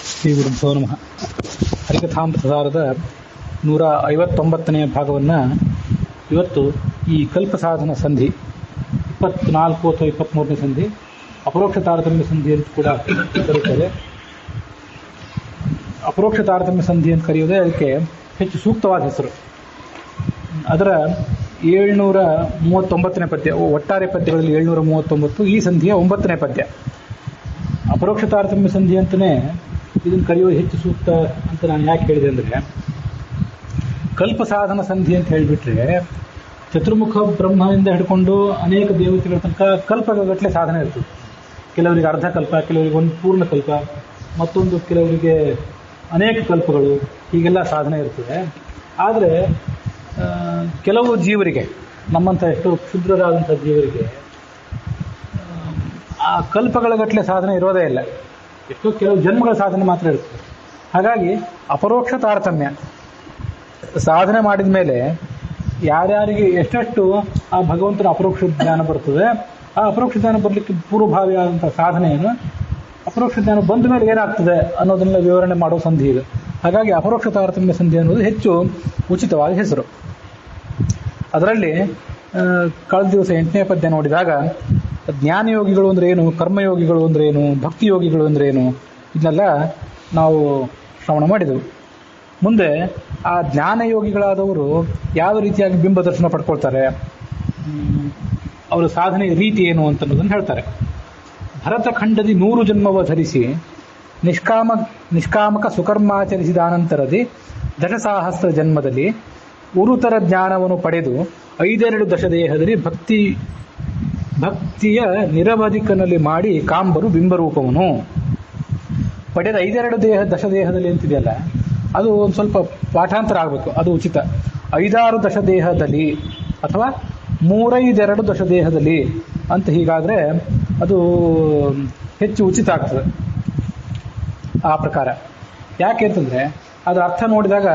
ಶ್ರೀ ಗುರುಭ್ಯೋ ನಮಃ. ಹರಿಕಥಾಮೃತಸಾರದ 159ನೇ ಭಾಗವನ್ನು ಇವತ್ತು ಈ ಕಲ್ಪಸಾಧನ ಸಂಧಿ 24 ಅಥವಾ 23ನೇ ಸಂಧಿ ಅಪರೋಕ್ಷ ತಾರತಮ್ಯ ಸಂಧಿ ಅಂತ ಕೂಡ ಕರೀತಾರೆ. ಅಪರೋಕ್ಷ ತಾರತಮ್ಯ ಸಂಧಿ ಅಂತ ಕರೆಯೋದೇ ಅದಕ್ಕೆ ಹೆಚ್ಚು ಸೂಕ್ತವಾದ ಹೆಸರು. ಅದರ 739ನೇ ಪದ್ಯ, ಒಟ್ಟಾರೆ ಪದ್ಯಗಳಲ್ಲಿ 739, ಈ ಸಂಧಿಯ 9ನೇ ಪದ್ಯ. ಅಪರೋಕ್ಷ ತಾರತಮ್ಯ ಸಂಧಿ ಅಂತಲೇ ಇದನ್ನು ಕರೆಯೋದು ಹೆಚ್ಚು ಸೂಕ್ತ ಅಂತ ನಾನು ಯಾಕೆ ಹೇಳಿದೆ ಅಂದರೆ, ಕಲ್ಪಸಾಧನ ಸಂಧಿ ಅಂತ ಹೇಳಿಬಿಟ್ರೆ ಚತುರ್ಮುಖ ಬ್ರಹ್ಮನಿಂದ ಹಿಡ್ಕೊಂಡು ಅನೇಕ ದೇವತೆಗಳ ತನಕ ಕಲ್ಪಗಟ್ಟಲೆ ಸಾಧನೆ ಇರ್ತದೆ. ಕೆಲವರಿಗೆ ಅರ್ಧ ಕಲ್ಪ, ಕೆಲವರಿಗೆ ಒಂದು ಪೂರ್ಣ ಕಲ್ಪ, ಮತ್ತೊಂದು ಕೆಲವರಿಗೆ ಅನೇಕ ಕಲ್ಪಗಳು, ಹೀಗೆಲ್ಲ ಸಾಧನೆ ಇರ್ತದೆ. ಆದರೆ ಕೆಲವು ಜೀವರಿಗೆ, ನಮ್ಮಂಥ ಎಷ್ಟೋ ಕ್ಷುದ್ರರಾದಂಥ ಜೀವರಿಗೆ ಆ ಕಲ್ಪಗಳ ಗಟ್ಟಲೆ ಸಾಧನೆ ಇರೋದೇ ಇಲ್ಲ. ಎಷ್ಟೋ ಕೆಲವು ಜನ್ಮಗಳ ಸಾಧನೆ ಮಾತ್ರ ಇರ್ತದೆ. ಹಾಗಾಗಿ ಅಪರೋಕ್ಷ ತಾರತಮ್ಯ ಸಾಧನೆ ಮಾಡಿದ ಮೇಲೆ ಯಾರ್ಯಾರಿಗೆ ಎಷ್ಟೆಷ್ಟು ಆ ಭಗವಂತನ ಅಪರೋಕ್ಷ ಜ್ಞಾನ ಬರ್ತದೆ, ಆ ಅಪರೋಕ್ಷ ಜ್ಞಾನ ಬರಲಿಕ್ಕೆ ಪೂರ್ವಭಾವಿಯಾದಂಥ ಸಾಧನೆಯನ್ನು ಅಪರೋಕ್ಷ ಜ್ಞಾನ ಬಂದ ಮೇಲೆ ಏನಾಗ್ತದೆ ಅನ್ನೋದನ್ನೆಲ್ಲ ವಿವರಣೆ ಮಾಡೋ ಸಂಧಿ ಇದು. ಹಾಗಾಗಿ ಅಪರೋಕ್ಷ ತಾರತಮ್ಯ ಸಂಧಿ ಅನ್ನೋದು ಹೆಚ್ಚು ಉಚಿತವಾದ ಹೆಸರು. ಅದರಲ್ಲಿ ಕಳೆದ ದಿವಸ 8ನೇ ಪದ್ಯ ನೋಡಿದಾಗ ಜ್ಞಾನಯೋಗಿಗಳು ಅಂದ್ರೆ ಏನು, ಕರ್ಮಯೋಗಿಗಳು ಅಂದ್ರೆ ಏನು, ಭಕ್ತಿಯೋಗಿಗಳು ಅಂದ್ರೆ ಏನು, ಇದನ್ನೆಲ್ಲ ನಾವು ಶ್ರವಣ ಮಾಡಿದೆವು. ಮುಂದೆ ಆ ಜ್ಞಾನಯೋಗಿಗಳಾದವರು ಯಾವ ರೀತಿಯಾಗಿ ಬಿಂಬ ದರ್ಶನ ಪಡ್ಕೊಳ್ತಾರೆ, ಅವರ ಸಾಧನೆಯ ರೀತಿ ಏನು ಅಂತನ್ನೋದನ್ನು ಹೇಳ್ತಾರೆ. ಭರತಖಂಡದಿ 100 ಜನ್ಮವ ಧರಿಸಿ ನಿಷ್ಕಾಮಕ ಸುಕರ್ಮಾಚರಿಸಿದ ಅನಂತರದಿ ದಶಸಹಸ್ರ ಜನ್ಮದಲ್ಲಿ ಉರುತರ ಜ್ಞಾನವನ್ನು ಪಡೆದು 5 ದಶದೇಹದಲ್ಲಿ ಭಕ್ತಿಯ ನಿರವಧಿಕನಲ್ಲಿ ಮಾಡಿ ಕಾಂಬರು ಬಿಂಬರೂಪವನು ಪಡೆದ 5 ದಶದೇಹದಲ್ಲಿ ಅಂತಿದೆಯಲ್ಲ, ಅದು ಒಂದು ಸ್ವಲ್ಪ ಪಾಠಾಂತರ ಆಗಬೇಕು, ಅದು ಉಚಿತ. 5-6 ದಶದೇಹದಲ್ಲಿ ಅಥವಾ 3-5 ದಶದೇಹದಲ್ಲಿ ಅಂತ ಹೀಗಾದರೆ ಅದು ಹೆಚ್ಚು ಉಚಿತ ಆಗ್ತದೆ. ಆ ಪ್ರಕಾರ ಯಾಕೆ ಅಂತಂದರೆ ಅದರ ಅರ್ಥ ನೋಡಿದಾಗ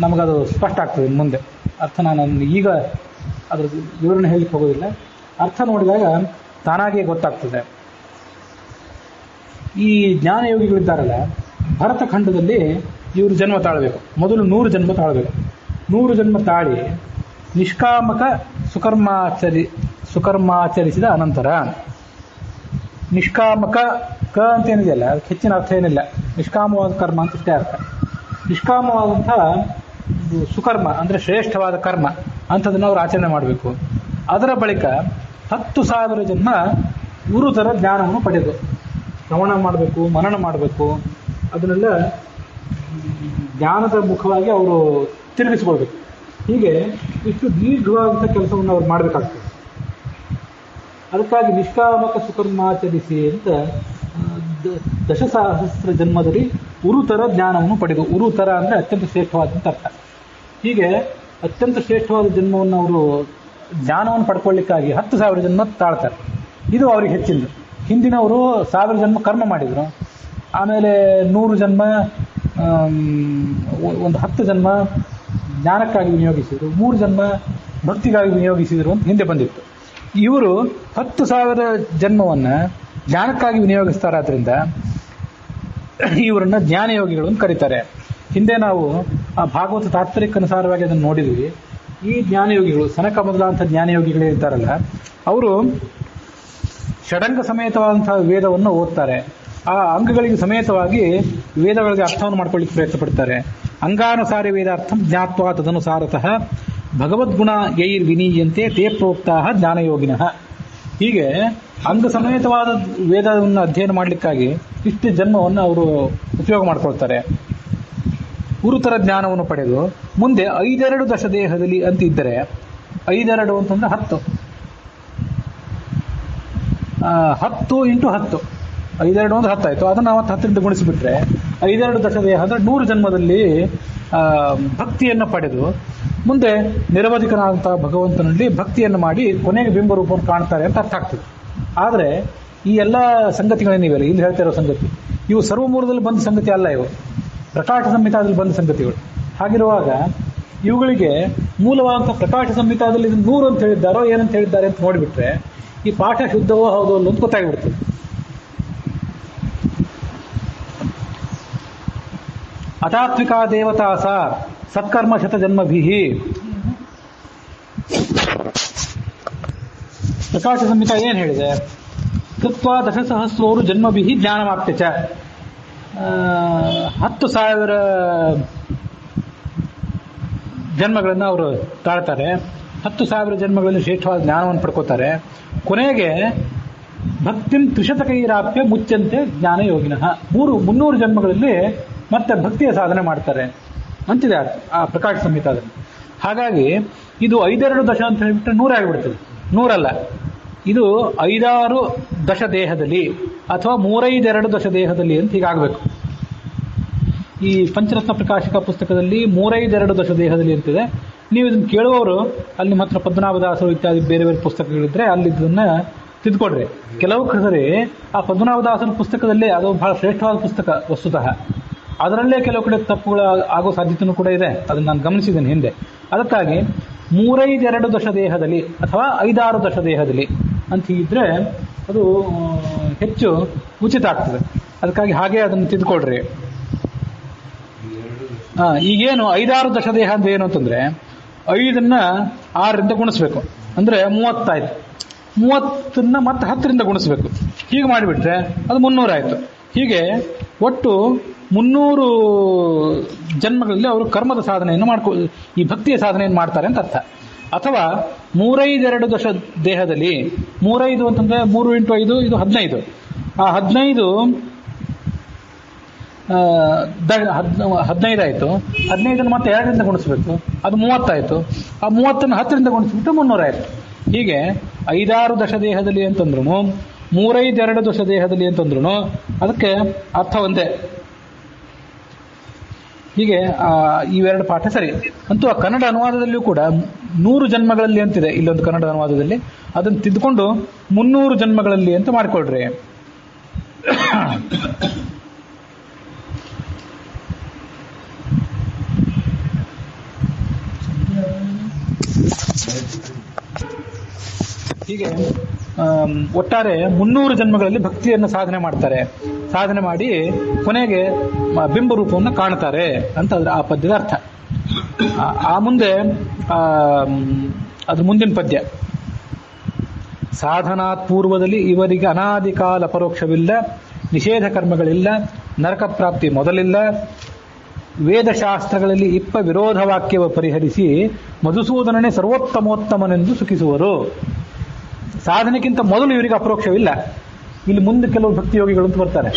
ನಮಗದು ಸ್ಪಷ್ಟ ಆಗ್ತದೆ. ಮುಂದೆ ಅರ್ಥ ನಾನು ಈಗ ಅದರ ವಿವರಣೆ ಹೇಳಲಿಕ್ಕೆ ಹೋಗೋದಿಲ್ಲ. ಅರ್ಥ ನೋಡಿದಾಗ ತಾನಾಗಿಯೇ ಗೊತ್ತಾಗ್ತದೆ. ಈ ಜ್ಞಾನಯೋಗಿಗಳಿದ್ದಾರಲ್ಲ, ಭರತಖಂಡದಲ್ಲಿ ಇವರು ಜನ್ಮ ತಾಳಬೇಕು. ಮೊದಲು 100 ಜನ್ಮ ತಾಳಬೇಕು. 100 ಜನ್ಮ ತಾಳಿ ನಿಷ್ಕಾಮಕ ಸುಕರ್ಮಾಚರಿಸಿದ ಅನಂತರ, ನಿಷ್ಕಾಮಕ ಕ ಅಂತ ಏನಿದೆಯಲ್ಲ ಅದಕ್ಕೆ ಹೆಚ್ಚಿನ ಅರ್ಥ ಏನಿಲ್ಲ, ನಿಷ್ಕಾಮವಾದ ಕರ್ಮ ಅಂತ ಇಷ್ಟೇ ಅರ್ಥ. ನಿಷ್ಕಾಮವಾದಂಥ ಸುಕರ್ಮ ಅಂದರೆ ಶ್ರೇಷ್ಠವಾದ ಕರ್ಮ ಅಂಥದನ್ನು ಅವರು ಆಚರಣೆ ಮಾಡಬೇಕು. ಅದರ ಬಳಿಕ 10,000 ಜನ್ಮ ಗುರುತರ ಜ್ಞಾನವನ್ನು ಪಡೆದು ಶ್ರವಣ ಮಾಡಬೇಕು, ಮನನ ಮಾಡಬೇಕು. ಅದನ್ನೆಲ್ಲ ಜ್ಞಾನದ ಮುಖವಾಗಿ ಅವರು ತಿರುಗಿಸ್ಕೊಳ್ಬೇಕು. ಹೀಗೆ ಇಷ್ಟು ದೀರ್ಘವಾದಂಥ ಕೆಲಸವನ್ನು ಅವ್ರು ಮಾಡಬೇಕಾಗ್ತದೆ. ಅದಕ್ಕಾಗಿ ನಿಷ್ಕಾಮಕ ಸುಕರ್ಮಾಚರಿಸಿ ಅಂತ ದಶಸಹಸ್ರ ಜನ್ಮದಲ್ಲಿ ಉರುತರ ಜ್ಞಾನವನ್ನು ಪಡೆದು, ಉರುತರ ಅಂದರೆ ಅತ್ಯಂತ ಶ್ರೇಷ್ಠವಾದಂಥ ಅರ್ಥ. ಹೀಗೆ ಅತ್ಯಂತ ಶ್ರೇಷ್ಠವಾದ ಜನ್ಮವನ್ನು ಅವರು ಜ್ಞಾನವನ್ನು ಪಡ್ಕೊಳ್ಳಿಕ್ಕಾಗಿ 10,000 ಜನ್ಮ ತಾಳ್ತಾರೆ. ಇದು ಅವ್ರಿಗೆ ಹೆಚ್ಚಿಂದು. ಹಿಂದಿನವರು 1000 ಜನ್ಮ ಕರ್ಮ ಮಾಡಿದರು, ಆಮೇಲೆ 100 ಜನ್ಮ, ಒಂದು 10 ಜನ್ಮ ಜ್ಞಾನಕ್ಕಾಗಿ ವಿನಿಯೋಗಿಸಿದರು, 3 ಜನ್ಮ ಭಕ್ತಿಗಾಗಿ ವಿನಿಯೋಗಿಸಿದರು ಅಂತ ಹಿಂದೆ ಬಂದಿತ್ತು. ಇವರು 10,000 ಜನ್ಮವನ್ನು ಜ್ಞಾನಕ್ಕಾಗಿ ವಿನಿಯೋಗಿಸ್ತಾರಾದ್ರಿಂದ ಇವರನ್ನು ಜ್ಞಾನಯೋಗಿಗಳು ಅಂತ ಕರೀತಾರೆ. ಹಿಂದೆ ನಾವು ಆ ಭಾಗವತ ತಾತ್ಪರ್ಯಕ್ಕನುಸಾರವಾಗಿ ಅದನ್ನು ನೋಡಿದ್ವಿ. ಈ ಜ್ಞಾನಯೋಗಿಗಳು, ಸನಕ ಮೊದಲಾದಂಥ ಜ್ಞಾನಯೋಗಿಗಳೇ ಇದ್ದಾರಲ್ಲ, ಅವರು ಷಡಂಗ ಸಮೇತವಾದಂಥ ವೇದವನ್ನು ಓದ್ತಾರೆ. ಆ ಅಂಗಗಳಿಗೆ ಸಮೇತವಾಗಿ ವೇದಗಳಿಗೆ ಅರ್ಥವನ್ನು ಮಾಡ್ಕೊಳ್ಳಿಕ್ಕೆ ಪ್ರಯತ್ನ ಪಡ್ತಾರೆ. ಅಂಗಾನುಸಾರಿ ವೇದಾರ್ಥಂ ಜ್ಞಾತ್ವಾ ತದನುಸಾರತಃ ಭಗವದ್ಗುಣ ಯೈರ್ ವಿನೀಯಂತೆ ತೇ ಪ್ರೋಕ್ತಾ ಜ್ಞಾನಯೋಗಿನಃ. ಹೀಗೆ ಅಂಗ ಸಮೇತವಾದ ವೇದವನ್ನು ಅಧ್ಯಯನ ಮಾಡಲಿಕ್ಕಾಗಿ ಇಷ್ಟು ಜನ್ಮವನ್ನು ಅವರು ಉಪಯೋಗ ಮಾಡ್ಕೊಳ್ತಾರೆ. ಗುರುತರ ಜ್ಞಾನವನ್ನು ಪಡೆದು ಮುಂದೆ 5 ದಶದೇಹದಲ್ಲಿ ಅಂತಿದ್ದರೆ, 5 ಅಂತಂದ್ರೆ 10, 10 × 10, 5 ಅಂದ್ರೆ 10 ಆಯಿತು. ಅದನ್ನು ನಾವು 10ರಿಂದ ಗುಣಿಸಿಬಿಟ್ರೆ 5 ದಶದೇಹ ಅಂದರೆ 100 ಜನ್ಮದಲ್ಲಿ ಭಕ್ತಿಯನ್ನು ಪಡೆದು ಮುಂದೆ ನಿರವಧಿಕನಾದಂಥ ಭಗವಂತನಲ್ಲಿ ಭಕ್ತಿಯನ್ನು ಮಾಡಿ ಕೊನೆಗೆ ಬಿಂಬರೂಪವನ್ನು ಕಾಣ್ತಾರೆ ಅಂತ ಅರ್ಥ ಆಗ್ತದೆ. ಆದರೆ ಈ ಎಲ್ಲ ಸಂಗತಿಗಳೇನಿವೆಲ್ಲ ಇಲ್ಲಿ ಹೇಳ್ತಾ ಇರೋ ಸಂಗತಿ, ಇವು ಸರ್ವಮೂಲದಲ್ಲಿ ಬಂದ ಸಂಗತಿ ಅಲ್ಲ, ಇವು ಪ್ರಕಾಶ ಸಂಹಿತಾದಲ್ಲಿ ಬಂದ ಸಂಗತಿಗಳು. ಹಾಗಿರುವಾಗ ಇವುಗಳಿಗೆ ಮೂಲವಾದಂಥ ಪ್ರಕಾಶ ಸಂಹಿತಾದಲ್ಲಿ 100 ಅಂತ ಹೇಳಿದ್ದಾರೋ ಏನಂತ ಹೇಳಿದ್ದಾರೆ ಅಂತ ನೋಡಿಬಿಟ್ರೆ ಈ ಪಾಠ ಶುದ್ಧವೋ ಹೌದೋ ಅಲ್ಲೋ ಅಂತ ಗೊತ್ತಾಗಿಬಿಡ್ತದೆ. ಅತಾತ್ವಿಕಾ ದೇವತಾ ಸಾ ಸತ್ಕರ್ಮ ಶತಜನ್ಮಭಿಃ. ಪ್ರಕಾಶ ಸಂಹಿತಾ ಏನು ಹೇಳಿದೆ? ಕೃತ್ವಾ ದಶಸಹಸ್ರೋರು ಜನ್ಮಭಿಃ ಜ್ಞಾನಮಾಪ್ತ್ಯ ಚ. 10,000 ಜನ್ಮಗಳನ್ನು ಅವರು ತಾಳ್ತಾರೆ. 10,000 ಜನ್ಮಗಳಲ್ಲಿ ಶ್ರೇಷ್ಠವಾದ ಜ್ಞಾನವನ್ನು ಪಡ್ಕೋತಾರೆ. ಕೊನೆಗೆ ಭಕ್ತಿಂ ತ್ರಿಶತಕೈರಾಪ್ಯ ಮುಚ್ಚಂತೆ ಜ್ಞಾನ ಯೋಗಿನಃ. 300 ಜನ್ಮಗಳಲ್ಲಿ ಮತ್ತೆ ಭಕ್ತಿಯ ಸಾಧನೆ ಮಾಡ್ತಾರೆ ಅಂತಿದೆ ಆ ಪ್ರಕಾಶ ಸಂಹಿತಾದಲ್ಲಿ. ಹಾಗಾಗಿ ಇದು 5-2 ದಶ ಅಂತ ಹೇಳಿಬಿಟ್ರೆ 100 ಆಗಿಬಿಡ್ತದೆ. 100 ಅಲ್ಲ, ಇದು 5-6 ದಶ ದೇಹದಲ್ಲಿ ಅಥವಾ 3-5-2 ದಶ ದೇಹದಲ್ಲಿ ಅಂತ ಹೀಗಾಗಬೇಕು. ಈ ಪಂಚರತ್ನ ಪ್ರಕಾಶಕ ಪುಸ್ತಕದಲ್ಲಿ 3-5-2 ದಶ ದೇಹದಲ್ಲಿ ಅಂತಿದೆ. ನೀವು ಇದನ್ನು ಕೇಳುವವರು ಅಲ್ಲಿ ನಿಮ್ಮ ಹತ್ರ ಪದ್ಮನಾಭದಾಸರು ಇತ್ಯಾದಿ ಬೇರೆ ಬೇರೆ ಪುಸ್ತಕಗಳಿದ್ರೆ ಅಲ್ಲಿ ಇದನ್ನ ತಿದ್ಕೊಡ್ರಿ. ಕೆಲವು ಸರಿ ಆ ಪದ್ಮನಾಭದಾಸರ ಪುಸ್ತಕದಲ್ಲೇ ಅದು ಬಹಳ ಶ್ರೇಷ್ಠವಾದ ಪುಸ್ತಕ ವಸ್ತುತಃ, ಅದರಲ್ಲೇ ಕೆಲವು ಕಡೆ ತಪ್ಪುಗಳು ಆಗೋ ಸಾಧ್ಯತೆಯೂ ಕೂಡ ಇದೆ. ಅದನ್ನು ನಾನು ಗಮನಿಸಿದ್ದೇನೆ ಹಿಂದೆ. ಅದಕ್ಕಾಗಿ 3-5-2 ದಶ ದೇಹದಲ್ಲಿ ಅಥವಾ 5-6 ದಶ ದೇಹದಲ್ಲಿ ಅಂತ ಇದ್ರೆ ಅದು ಹೆಚ್ಚು ಉಚಿತ ಆಗ್ತದೆ. ಅದಕ್ಕಾಗಿ ಹಾಗೆ ಅದನ್ನು ತಿದ್ಕೊಳ್ರಿ. ಈಗೇನು 5-6 ದಶ ದೇಹ ಅಂತ ಏನು ಅಂತಂದ್ರೆ 5ನ್ನ 6ರಿಂದ ಗುಣಿಸ್ಬೇಕು ಅಂದ್ರೆ 30 ಆಯ್ತು. 30ನ್ನ ಮತ್ತೆ 10ರಿಂದ ಗುಣಿಸ್ಬೇಕು. ಹೀಗೆ ಮಾಡಿಬಿಟ್ರೆ ಅದು 300 ಆಯ್ತು. ಹೀಗೆ ಒಟ್ಟು 300 ಜನ್ಮಗಳಲ್ಲಿ ಅವರು ಕರ್ಮದ ಸಾಧನೆಯನ್ನು ಈ ಭಕ್ತಿಯ ಸಾಧನೆಯನ್ನು ಮಾಡ್ತಾರೆ ಅಂತ ಅರ್ಥ. ಅಥವಾ 3-5-2 ದಶ ದೇಹದಲ್ಲಿ 3-5 ಅಂತಂದ್ರೆ 3 × 5 ಇದು 15. ಆ 15 ಆಯ್ತು. 15ನ್ನು ಮತ್ತೆ 2ರಿಂದ ಗುಣಿಸ್ಬೇಕು, ಅದು 30 ಆಯ್ತು. ಆ 30ನ್ನು 10ರಿಂದ ಗುಣಿಸ್ಬಿಟ್ಟು 300 ಆಯ್ತು. ಹೀಗೆ 5-6 ದಶ ದೇಹದಲ್ಲಿ ಅಂತಂದ್ರು 3-5-2 ದಶ ದೇಹದಲ್ಲಿ ಅಂತಂದ್ರು ಅದಕ್ಕೆ ಅರ್ಥ ಒಂದೇ. ಹೀಗೆ ಇವೆರಡು ಪಾಠ ಸರಿ. ಅಂತೂ ಆ ಕನ್ನಡ ಅನುವಾದದಲ್ಲಿಯೂ ಕೂಡ 100 ಜನ್ಮಗಳಲ್ಲಿ ಅಂತಿದೆ ಇಲ್ಲೊಂದು ಕನ್ನಡ ಅನುವಾದದಲ್ಲಿ. ಅದನ್ನು ತಿದ್ದುಕೊಂಡು 300 ಜನ್ಮಗಳಲ್ಲಿ ಅಂತ ಮಾಡಿಕೊಳ್ರಿ. ಹೀಗೆ ಒಟ್ಟಾರೆ 300 ಜನ್ಮಗಳಲ್ಲಿ ಭಕ್ತಿಯನ್ನು ಸಾಧನೆ ಮಾಡ್ತಾರೆ. ಸಾಧನೆ ಮಾಡಿ ಕೊನೆಗೆ ಬಿಂಬ ರೂಪವನ್ನು ಕಾಣ್ತಾರೆ ಅಂತ ಆ ಪದ್ಯದ ಅರ್ಥ. ಆ ಮುಂದೆ ಅದ್ರ ಮುಂದಿನ ಪದ್ಯ, ಸಾಧನಾತ್ ಪೂರ್ವದಲ್ಲಿ ಇವರಿಗೆ ಅನಾದಿ ಕಾಲ ಅಪರೋಕ್ಷವಿಲ್ಲ, ನಿಷೇಧ ಕರ್ಮಗಳಿಲ್ಲ, ನರಕ ಪ್ರಾಪ್ತಿ ಮೊದಲಿಲ್ಲ, ವೇದಶಾಸ್ತ್ರಗಳಲ್ಲಿ ಇಪ್ಪ ವಿರೋಧ ವಾಕ್ಯವ ಪರಿಹರಿಸಿ ಮಧುಸೂದನನೇ ಸರ್ವೋತ್ತಮೋತ್ತಮನೆಂದು ಸುಖಿಸುವರು. ಸಾಧನೆಗಿಂತ ಮೊದಲು ಇವರಿಗೆ ಅಪರೋಕ್ಷವಿಲ್ಲ. ಇಲ್ಲಿ ಮುಂದೆ ಕೆಲವು ಭಕ್ತಿಯೋಗಿಗಳು ಅಂತ ಬರ್ತಾರೆ.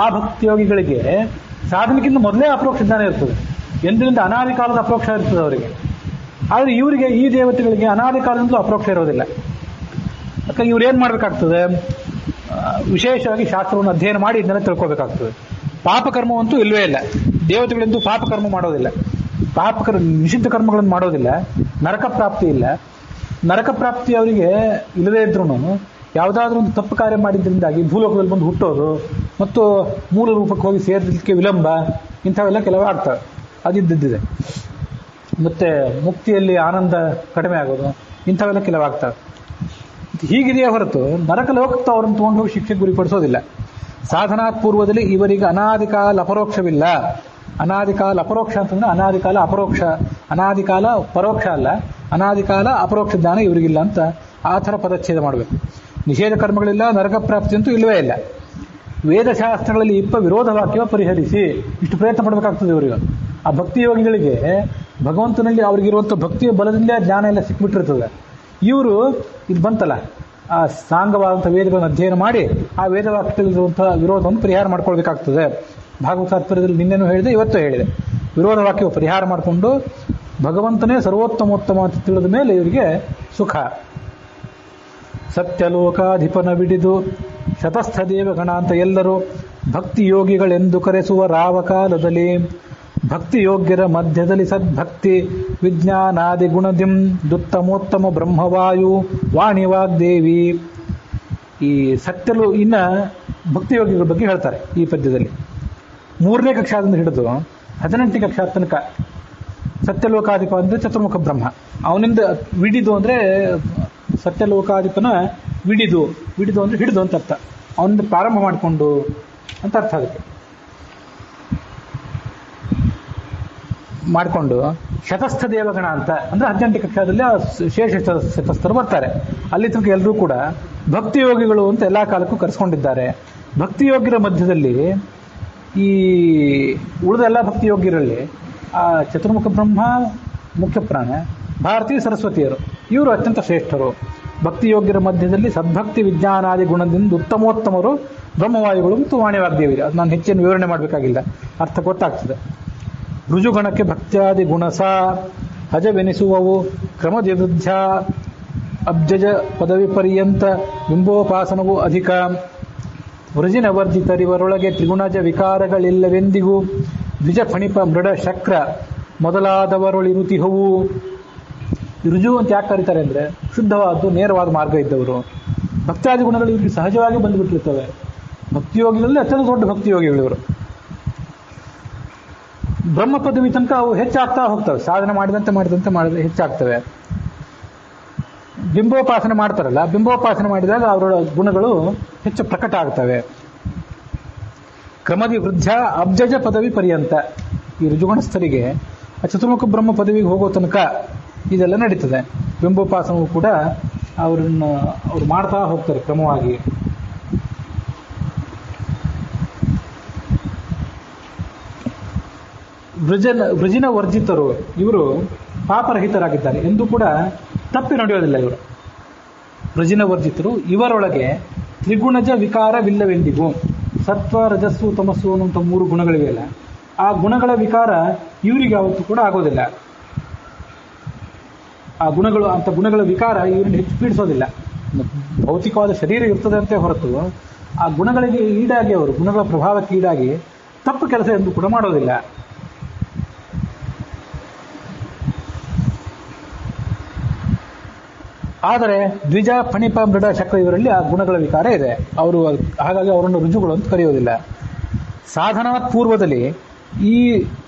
ಆ ಭಕ್ತಿಯೋಗಿಗಳಿಗೆ ಸಾಧನೆಗಿಂತ ಮೊದಲೇ ಅಪರೋಕ್ಷ ಜ್ಞಾನ ಇರ್ತದೆ. ಎಂದಿನಿಂದ ಅನಾದಿ ಕಾಲದ ಅಪರೋಕ್ಷ ಇರ್ತದೆ ಅವರಿಗೆ. ಆದರೆ ಇವರಿಗೆ, ಈ ದೇವತೆಗಳಿಗೆ ಅನಾದಿ ಕಾಲದಿಂದಲೂ ಅಪರೋಕ್ಷ ಇರೋದಿಲ್ಲ. ಅದಕ್ಕೆ ಇವ್ರು ಏನು ಮಾಡಬೇಕಾಗ್ತದೆ? ವಿಶೇಷವಾಗಿ ಶಾಸ್ತ್ರವನ್ನು ಅಧ್ಯಯನ ಮಾಡಿ ಇದನ್ನೆಲ್ಲ ತಿಳ್ಕೋಬೇಕಾಗ್ತದೆ. ಪಾಪಕರ್ಮವಂತೂ ಇಲ್ಲವೇ ಇಲ್ಲ. ದೇವತೆಗಳಿಂದ ಪಾಪಕರ್ಮ ಮಾಡೋದಿಲ್ಲ, ನಿಷಿದ್ಧ ಕರ್ಮಗಳನ್ನು ಮಾಡೋದಿಲ್ಲ. ನರಕ ಪ್ರಾಪ್ತಿ ಇಲ್ಲ. ನರಕ ಪ್ರಾಪ್ತಿ ಅವರಿಗೆ ಇಲ್ಲದೇ ಇದ್ರೂ ಯಾವುದಾದ್ರೂ ಒಂದು ತಪ್ಪು ಕಾರ್ಯ ಮಾಡಿದ್ರಿಂದಾಗಿ ಭೂಲೋಕದಲ್ಲಿ ಬಂದು ಹುಟ್ಟೋದು ಮತ್ತು ಮೂಲ ರೂಪಕ್ಕೆ ಹೋಗಿ ಸೇರಲಿಕ್ಕೆ ವಿಳಂಬ, ಇಂಥವೆಲ್ಲ ಕೆಲವು ಆಗ್ತವೆ. ಅದಿದ್ದಿದೆ. ಮತ್ತೆ ಮುಕ್ತಿಯಲ್ಲಿ ಆನಂದ ಕಡಿಮೆ ಆಗೋದು, ಇಂಥವೆಲ್ಲ ಕೆಲವಾಗ್ತವೆ. ಹೀಗಿದೆಯೇ ಹೊರತು ನರಕ ಲೋಕಕ್ಕೆ ಅವರನ್ನು ತಗೊಂಡು ಹೋಗಿ ಶಿಕ್ಷೆಗೆ ಗುರಿಪಡಿಸೋದಿಲ್ಲ. ಸಾಧನಾತ್ ಪೂರ್ವದಲ್ಲಿ ಇವರಿಗೆ ಅನಾದಿ ಕಾಲ ಅಪರೋಕ್ಷವಿಲ್ಲ. ಅನಾದಿ ಕಾಲ ಅಪರೋಕ್ಷ ಅಂತಂದ್ರೆ ಅನಾದಿ ಕಾಲ ಅಪರೋಕ್ಷ, ಅನಾದಿ ಕಾಲ ಪರೋಕ್ಷ ಅಲ್ಲ, ಅನಾದಿ ಕಾಲ ಅಪರೋಕ್ಷ ಜ್ಞಾನ ಇವರಿಗಿಲ್ಲ ಅಂತ ಆ ಥರ ಪದಚ್ಛೇದ ಮಾಡಬೇಕು. ನಿಷೇಧ ಕರ್ಮಗಳಿಲ್ಲ, ನರಕ ಪ್ರಾಪ್ತಿ ಅಂತೂ ಇಲ್ಲವೇ ಇಲ್ಲ. ವೇದಶಾಸ್ತ್ರಗಳಲ್ಲಿ ಇಪ್ಪ ವಿರೋಧ ವಾಕ್ಯವ ಪರಿಹರಿಸಿ, ಇಷ್ಟು ಪ್ರಯತ್ನ ಪಡಬೇಕಾಗ್ತದೆ ಇವರಿಗೆ. ಆ ಭಕ್ತಿ ಯೋಗಿಗಳಿಗೆ ಭಗವಂತನಲ್ಲಿ ಅವರಿಗಿರುವಂಥ ಭಕ್ತಿಯ ಬಲದಿಂದ ಜ್ಞಾನ ಎಲ್ಲ ಸಿಕ್ಬಿಟ್ಟಿರ್ತದೆ. ಇವರು ಇದು ಬಂತಲ್ಲ, ಆ ಸಾಂಗವಾದಂಥ ವೇದಗಳನ್ನು ಅಧ್ಯಯನ ಮಾಡಿ ಆ ವೇದವಾಕ್ಯದಲ್ಲಿರುವಂತಹ ವಿರೋಧವನ್ನು ಪರಿಹಾರ ಮಾಡ್ಕೊಳ್ಬೇಕಾಗ್ತದೆ. ಭಾಗವತ ತಾತ್ಪರ್ಯದಲ್ಲಿ ನಿನ್ನೆನೂ ಹೇಳಿದೆ, ಇವತ್ತೂ ಹೇಳಿದೆ. ವಿರೋಧ ವಾಕ್ಯವು ಪರಿಹಾರ ಮಾಡಿಕೊಂಡು ಭಗವಂತನೇ ಸರ್ವೋತ್ತಮೋತ್ತಮ ಅಂತ ತಿಳಿದ ಮೇಲೆ ಇವರಿಗೆ ಸುಖ. ಸತ್ಯಲೋಕಾಧಿಪನ ಬಿಡಿದು ಶತಸ್ಥ ದೇವಗಣ ಅಂತ ಎಲ್ಲರೂ ಭಕ್ತಿ ಯೋಗಿಗಳೆಂದು ಕರೆಸುವ ರಾವಕಾಲದಲ್ಲಿ ಭಕ್ತಿ ಯೋಗ್ಯರ ಮಧ್ಯದಲ್ಲಿ ಸದ್ಭಕ್ತಿ ವಿಜ್ಞಾನಾದಿ ಗುಣದಿಂ ದುತ್ತಮೋತ್ತಮ ಬ್ರಹ್ಮವಾಯು ವಾಣಿವಾಗ್ದೇವಿ. ಈ ಸತ್ಯಲು ಇನ್ನ ಭಕ್ತಿ ಯೋಗಿಗಳ ಬಗ್ಗೆ ಹೇಳ್ತಾರೆ ಈ ಪದ್ಯದಲ್ಲಿ. 3ನೇ ಕಕ್ಷಾದಿಂದ ಹಿಡಿದು 18ನೇ ಕಕ್ಷಾ ತನಕ ಸತ್ಯಲೋಕಾಧಿಪ ಅಂದರೆ ಚತುರ್ಮುಖ ಬ್ರಹ್ಮ. ಅವನಿಂದ ವಿಡಿದು ಅಂದರೆ ಸತ್ಯಲೋಕಾಧಿಪನ ವಿಡಿದು ಅಂದರೆ ಹಿಡಿದು ಅಂತ ಅರ್ಥ. ಅವನಿಂದ ಪ್ರಾರಂಭ ಮಾಡಿಕೊಂಡು ಅಂತ ಅರ್ಥ ಅದಕ್ಕೆ. ಮಾಡಿಕೊಂಡು ಶತಸ್ಥ ದೇವಗಣ ಅಂತ ಅಂದ್ರೆ 18 ಕಕ್ಷಾದಲ್ಲಿ ಶೇಷ ಶತಸ್ಥರು ಬರ್ತಾರೆ. ಅಲ್ಲಿ ತನಕ ಎಲ್ಲರೂ ಕೂಡ ಭಕ್ತಿಯೋಗಿಗಳು ಅಂತ ಎಲ್ಲಾ ಕಾಲಕ್ಕೂ ಕರೆಸ್ಕೊಂಡಿದ್ದಾರೆ. ಭಕ್ತಿಯೋಗ್ಯರ ಮಧ್ಯದಲ್ಲಿ ಈ ಉಳಿದ ಎಲ್ಲ ಭಕ್ತಿಯೋಗ್ಯರಲ್ಲಿ ಆ ಚತುರ್ಮುಖ ಬ್ರಹ್ಮ ಮುಖ್ಯ ಪ್ರಾಣ, ಭಾರತೀಯ ಸರಸ್ವತಿಯರು ಇವರು ಅತ್ಯಂತ ಶ್ರೇಷ್ಠರು. ಭಕ್ತಿಯೋಗ್ಯರ ಮಧ್ಯದಲ್ಲಿ ಸದ್ಭಕ್ತಿ ವಿಜ್ಞಾನಾದಿ ಗುಣದಿಂದ ಉತ್ತಮೋತ್ತಮರು ಬ್ರಹ್ಮವಾಯುಗಳು ಮತ್ತು ವಾಣಿವಾಗ್ದೇವಿ. ಅದು ನಾನು ಹೆಚ್ಚಿನ ವಿವರಣೆ ಮಾಡಬೇಕಾಗಿಲ್ಲ, ಅರ್ಥ ಗೊತ್ತಾಗ್ತದೆ. ರುಜುಗಣಕ್ಕೆ ಭಕ್ತ್ಯಾದಿ ಗುಣಸ ಹಜವೆನಿಸುವವು ಕ್ರಮದಿರುದ್ಧ ಅಬ್ಜಜ ಪದವಿ ಪರ್ಯಂತ ಬಿಂಬೋಪಾಸನವು ಅಧಿಕ. ವೃಜಿನ ವರ್ಜಿತರಿವರೊಳಗೆ ತ್ರಿಗುಣಜ ವಿಕಾರಗಳಿಲ್ಲವೆಂದಿಗೂ ದ್ವಿಜ ಫಣಿಪ ಮೃಡ ಶಕ್ರ ಮೊದಲಾದವರೊಳಿರುತಿಹವು. ರುಜು ಅಂತ ಯಾಕೆ ಕರೀತಾರೆ ಅಂದರೆ ಶುದ್ಧವಾದ್ದು ನೇರವಾದ ಮಾರ್ಗ ಇದ್ದವರು. ಭಕ್ತ್ಯಾದಿ ಗುಣಗಳು ಇವರಿಗೆ ಸಹಜವಾಗಿ ಬಂದುಬಿಟ್ಟಿರ್ತವೆ. ಭಕ್ತಿಯೋಗಿಗಳಲ್ಲಿ ಅತ್ಯಂತ ದೊಡ್ಡ ಭಕ್ತಿಯೋಗಿಗಳು ಇವರು. ಬ್ರಹ್ಮ ಪದವಿ ತನಕ ಅವು ಹೆಚ್ಚಾಗ್ತಾ ಹೋಗ್ತವೆ, ಸಾಧನೆ ಮಾಡಿದಂತೆ ಹೆಚ್ಚಾಗ್ತವೆ. ಬಿಂಬೋಪಾಸನೆ ಮಾಡ್ತಾರಲ್ಲ, ಬಿಂಬೋಪಾಸನೆ ಮಾಡಿದಾಗ ಅವರ ಗುಣಗಳು ಹೆಚ್ಚು ಪ್ರಕಟ ಆಗ್ತವೆ. ಕ್ರಮದಿ ವೃದ್ಧ ಅಬ್ಜಜ ಪದವಿ ಪರ್ಯಂತ ಈ ರುಜುಗುಣಸ್ಥರಿಗೆ ಚತುರ್ಮುಖ ಬ್ರಹ್ಮ ಪದವಿಗೆ ಹೋಗೋ ತನಕ ಇದೆಲ್ಲ ನಡೀತದೆ. ಬಿಂಬೋಪಾಸನವು ಕೂಡ ಅವ್ರು ಮಾಡ್ತಾ ಹೋಗ್ತಾರೆ ಕ್ರಮವಾಗಿ. ವೃಜಿನ ವರ್ಜಿತರು ಇವರು ಪಾಪರಹಿತರಾಗಿದ್ದಾರೆ ಎಂದು ಕೂಡ ತಪ್ಪಿ ನಡೆಯೋದಿಲ್ಲ ಇವರು. ವೃಜಿನ ವರ್ಜಿತರು ಇವರೊಳಗೆ ತ್ರಿಗುಣಜ ವಿಕಾರವಿಲ್ಲವೆಂದಿಗೂ. ಸತ್ವ ರಜಸ್ಸು ತಮಸ್ಸು ಅನ್ನುವಂಥ 3 ಗುಣಗಳಿವೆಯಲ್ಲ, ಆ ಗುಣಗಳ ವಿಕಾರ ಇವರಿಗೆ ಯಾವತ್ತೂ ಕೂಡ ಆಗೋದಿಲ್ಲ. ಅಂಥ ಗುಣಗಳ ವಿಕಾರ ಇವರನ್ನು ಹೆಚ್ಚು ಪೀಡಿಸೋದಿಲ್ಲ. ಭೌತಿಕವಾದ ಶರೀರ ಇರ್ತದೆ ಅಂತ ಹೊರತು ಆ ಗುಣಗಳಿಗೆ ಈಡಾಗಿ ಅವರು ಗುಣಗಳ ಪ್ರಭಾವಕ್ಕೆ ಈಡಾಗಿ ತಪ್ಪು ಕೆಲಸ ಎಂದು ಕೂಡ ಮಾಡೋದಿಲ್ಲ. ಆದರೆ ದ್ವಿಜ ಫಣಿಪ ಮೃಡ ಚಕ್ರ ಇವರಲ್ಲಿ ಆ ಗುಣಗಳ ವಿಕಾರ ಇದೆ. ಹಾಗಾಗಿ ಅವರನ್ನು ರುಜುಗಳು ಅಂತ ಕರೆಯೋದಿಲ್ಲ. ಸಾಧನಾತ್ ಪೂರ್ವದಲ್ಲಿ ಈ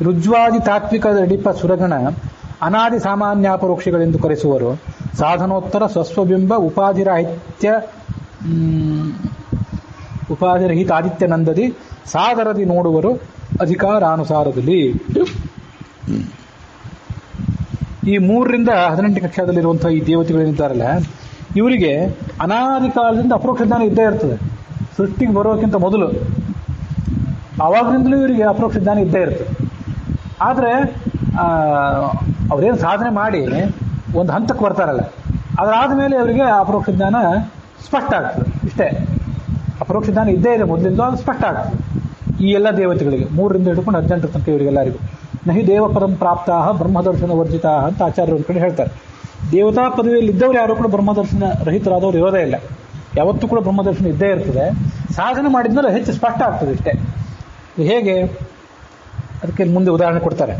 ರುಜ್ವಾದಿ ತಾತ್ವಿಕ ಅಡಿಪ ಸುರಗಣ ಅನಾದಿ ಸಾಮಾನ್ಯಾಪರೋಕ್ಷಿಗಳೆಂದು ಕರೆಸುವರು. ಸಾಧನೋತ್ತರ ಸ್ವಸ್ವಬಿಂಬ ಉಪಾಧಿರಹಿತ ಆದಿತ್ಯನಂದದಿ ಸಾದರದಿ ನೋಡುವರು ಅಧಿಕಾರಾನುಸಾರದಲ್ಲಿ. ಈ 3ರಿಂದ 18 ಕಕ್ಷಾದಲ್ಲಿರುವಂತಹ ಈ ದೇವತೆಗಳೇನಿದ್ದಾರಲ್ಲ, ಇವರಿಗೆ ಅನಾದಿ ಕಾಲದಿಂದ ಅಪರೋಕ್ಷ ಜ್ಞಾನ ಇದ್ದೇ ಇರ್ತದೆ. ಸೃಷ್ಟಿಗೆ ಬರೋಕ್ಕಿಂತ ಮೊದಲು ಆವಾಗಲಿಂದಲೂ ಇವರಿಗೆ ಅಪರೋಕ್ಷ ಜ್ಞಾನ ಇದ್ದೇ ಇರ್ತದೆ. ಆದರೆ ಅವರೇನು ಸಾಧನೆ ಮಾಡಿ ಒಂದು ಹಂತಕ್ಕೆ ಬರ್ತಾರಲ್ಲ, ಅದರಾದ ಮೇಲೆ ಅವರಿಗೆ ಅಪರೋಕ್ಷ ಜ್ಞಾನ ಸ್ಪಷ್ಟ ಆಗ್ತದೆ. ಇಷ್ಟೇ, ಅಪರೋಕ್ಷ ಜ್ಞಾನ ಇದ್ದೇ ಇದೆ ಮೊದಲಿಂದ, ಅದು ಸ್ಪಷ್ಟ ಆಗ್ತದೆ ಈ ಎಲ್ಲ ದೇವತೆಗಳಿಗೆ. 3ರಿಂದ ಹಿಡ್ಕೊಂಡು 18 ತನಕ ಇವರಿಗೆಲ್ಲರಿಗೂ. ನಹಿ ದೇವಪದಂ ಪ್ರಾಪ್ತಾ ಬ್ರಹ್ಮದರ್ಶನ ವರ್ಜಿತಾ ಅಂತ ಆಚಾರ್ಯರು ಒಂದು ಕಡೆ ಹೇಳ್ತಾರೆ. ದೇವತಾ ಪದವಿಯಲ್ಲಿ ಇದ್ದವರು ಯಾರು ಕೂಡ ಬ್ರಹ್ಮದರ್ಶನ ರಹಿತರಾದವರು ಇರೋದೇ ಇಲ್ಲ. ಯಾವತ್ತೂ ಕೂಡ ಬ್ರಹ್ಮದರ್ಶನ ಇದ್ದೇ ಇರ್ತದೆ. ಸಾಧನೆ ಮಾಡಿದ್ಮೇಲೆ ಹೆಚ್ಚು ಸ್ಪಷ್ಟ ಆಗ್ತದೆ ಇಷ್ಟೇ. ಹೇಗೆ ಅದಕ್ಕೆ ಮುಂದೆ ಉದಾಹರಣೆ ಕೊಡ್ತಾರೆ.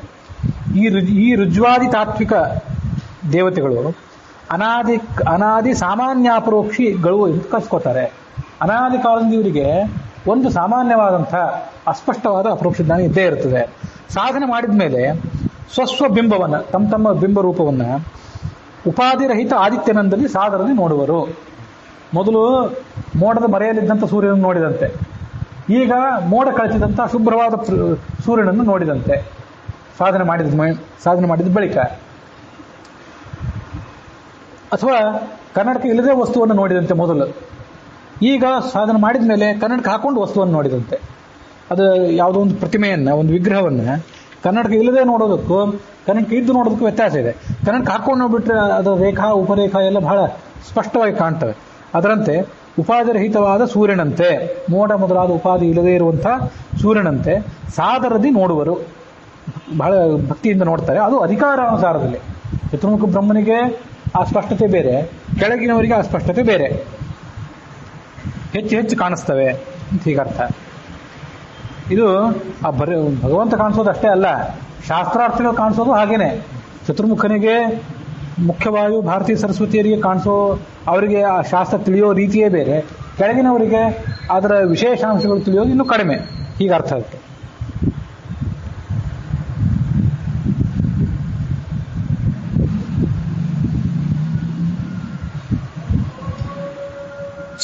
ಈ ರುಜ್ವಾದಿ ತಾತ್ವಿಕ ದೇವತೆಗಳು ಅನಾದಿ ಸಾಮಾನ್ಯಾಪರೋಕ್ಷಿಗಳು ಅಂತ ಕರ್ಸ್ಕೋತಾರೆ. ಅನಾದಿ ಕಾಲದಿಂದ ಇವರಿಗೆ ಒಂದು ಸಾಮಾನ್ಯವಾದಂಥ ಅಸ್ಪಷ್ಟವಾದ ಅಪರೋಕ್ಷ ಜ್ಞಾನ ಇದ್ದೇ ಇರ್ತದೆ. ಸಾಧನೆ ಮಾಡಿದ ಮೇಲೆ ಸ್ವಸ್ವ ಬಿಂಬವನ್ನು, ತಮ್ಮ ಬಿಂಬ ರೂಪವನ್ನು ಉಪಾಧಿರಹಿತ ಆದಿತ್ಯನಂದಲ್ಲಿ ಸಾದರದಲ್ಲಿ ನೋಡುವರು. ಮೊದಲು ಮೋಡದ ಮರೆಯಲ್ಲಿದ್ದಂಥ ಸೂರ್ಯನನ್ನು ನೋಡಿದಂತೆ, ಈಗ ಮೋಡ ಕಳೆಸಿದಂಥ ಶುಭ್ರವಾದ ಸೂರ್ಯನನ್ನು ನೋಡಿದಂತೆ ಸಾಧನೆ ಮಾಡಿದ ಬಳಿಕ. ಅಥವಾ ಕನ್ನಡಕ ಇಲ್ಲದೆ ವಸ್ತುವನ್ನು ನೋಡಿದಂತೆ ಮೊದಲು, ಈಗ ಸಾಧನೆ ಮಾಡಿದ ಮೇಲೆ ಕನ್ನಡಕ ಹಾಕೊಂಡು ವಸ್ತುವನ್ನು ನೋಡಿದಂತೆ. ಅದು ಯಾವುದೋ ಒಂದು ಪ್ರತಿಮೆಯನ್ನು, ಒಂದು ವಿಗ್ರಹವನ್ನು ಕನ್ನಡಕ ಇಲ್ಲದೆ ನೋಡೋದಕ್ಕೂ ಕನ್ನಡಕ ಇದ್ದು ನೋಡೋದಕ್ಕೂ ವ್ಯತ್ಯಾಸ ಇದೆ. ಕನ್ನಡಕ ಹಾಕೊಂಡು ನೋಡ್ಬಿಟ್ರೆ ಅದರ ರೇಖಾ ಉಪರೇಖಾ ಎಲ್ಲ ಬಹಳ ಸ್ಪಷ್ಟವಾಗಿ ಕಾಣ್ತವೆ. ಅದರಂತೆ ಉಪಾಧಿರಹಿತವಾದ ಸೂರ್ಯನಂತೆ, ಮೋಡ ಮೊದಲಾದ ಉಪಾಧಿ ಇಲ್ಲದೆ ಇರುವಂಥ ಸೂರ್ಯನಂತೆ ಸಾದರದಿ ನೋಡುವರು. ಬಹಳ ಭಕ್ತಿಯಿಂದ ನೋಡ್ತಾರೆ. ಅದು ಅಧಿಕಾರಾನುಸಾರದಲ್ಲಿ. ಚತುರ್ಮುಖ ಬ್ರಹ್ಮನಿಗೆ ಆ ಸ್ಪಷ್ಟತೆ ಬೇರೆ, ಕೆಳಗಿನವರಿಗೆ ಆ ಸ್ಪಷ್ಟತೆ ಬೇರೆ, ಹೆಚ್ಚು ಕಾಣಿಸ್ತವೆ ಅಂತ ಹೀಗರ್ಥ. ಇದು ಆ ಭಗವಂತ ಕಾಣಿಸೋದು ಅಷ್ಟೇ ಅಲ್ಲ, ಶಾಸ್ತ್ರಾರ್ಥಗಳು ಕಾಣಿಸೋದು ಹಾಗೇನೆ. ಚತುರ್ಮುಖನಿಗೆ ಮುಖ್ಯವಾಯು ಭಾರತೀಯ ಸರಸ್ವತಿಯರಿಗೆ ಕಾಣಿಸೋ, ಅವರಿಗೆ ಆ ಶಾಸ್ತ್ರ ತಿಳಿಯೋ ರೀತಿಯೇ ಬೇರೆ, ಕೆಳಗಿನವರಿಗೆ ಅದರ ವಿಶೇಷಾಂಶಗಳು ತಿಳಿಯೋದು ಇನ್ನೂ ಕಡಿಮೆ, ಹೀಗರ್ಥ ಅದಕ್ಕೆ.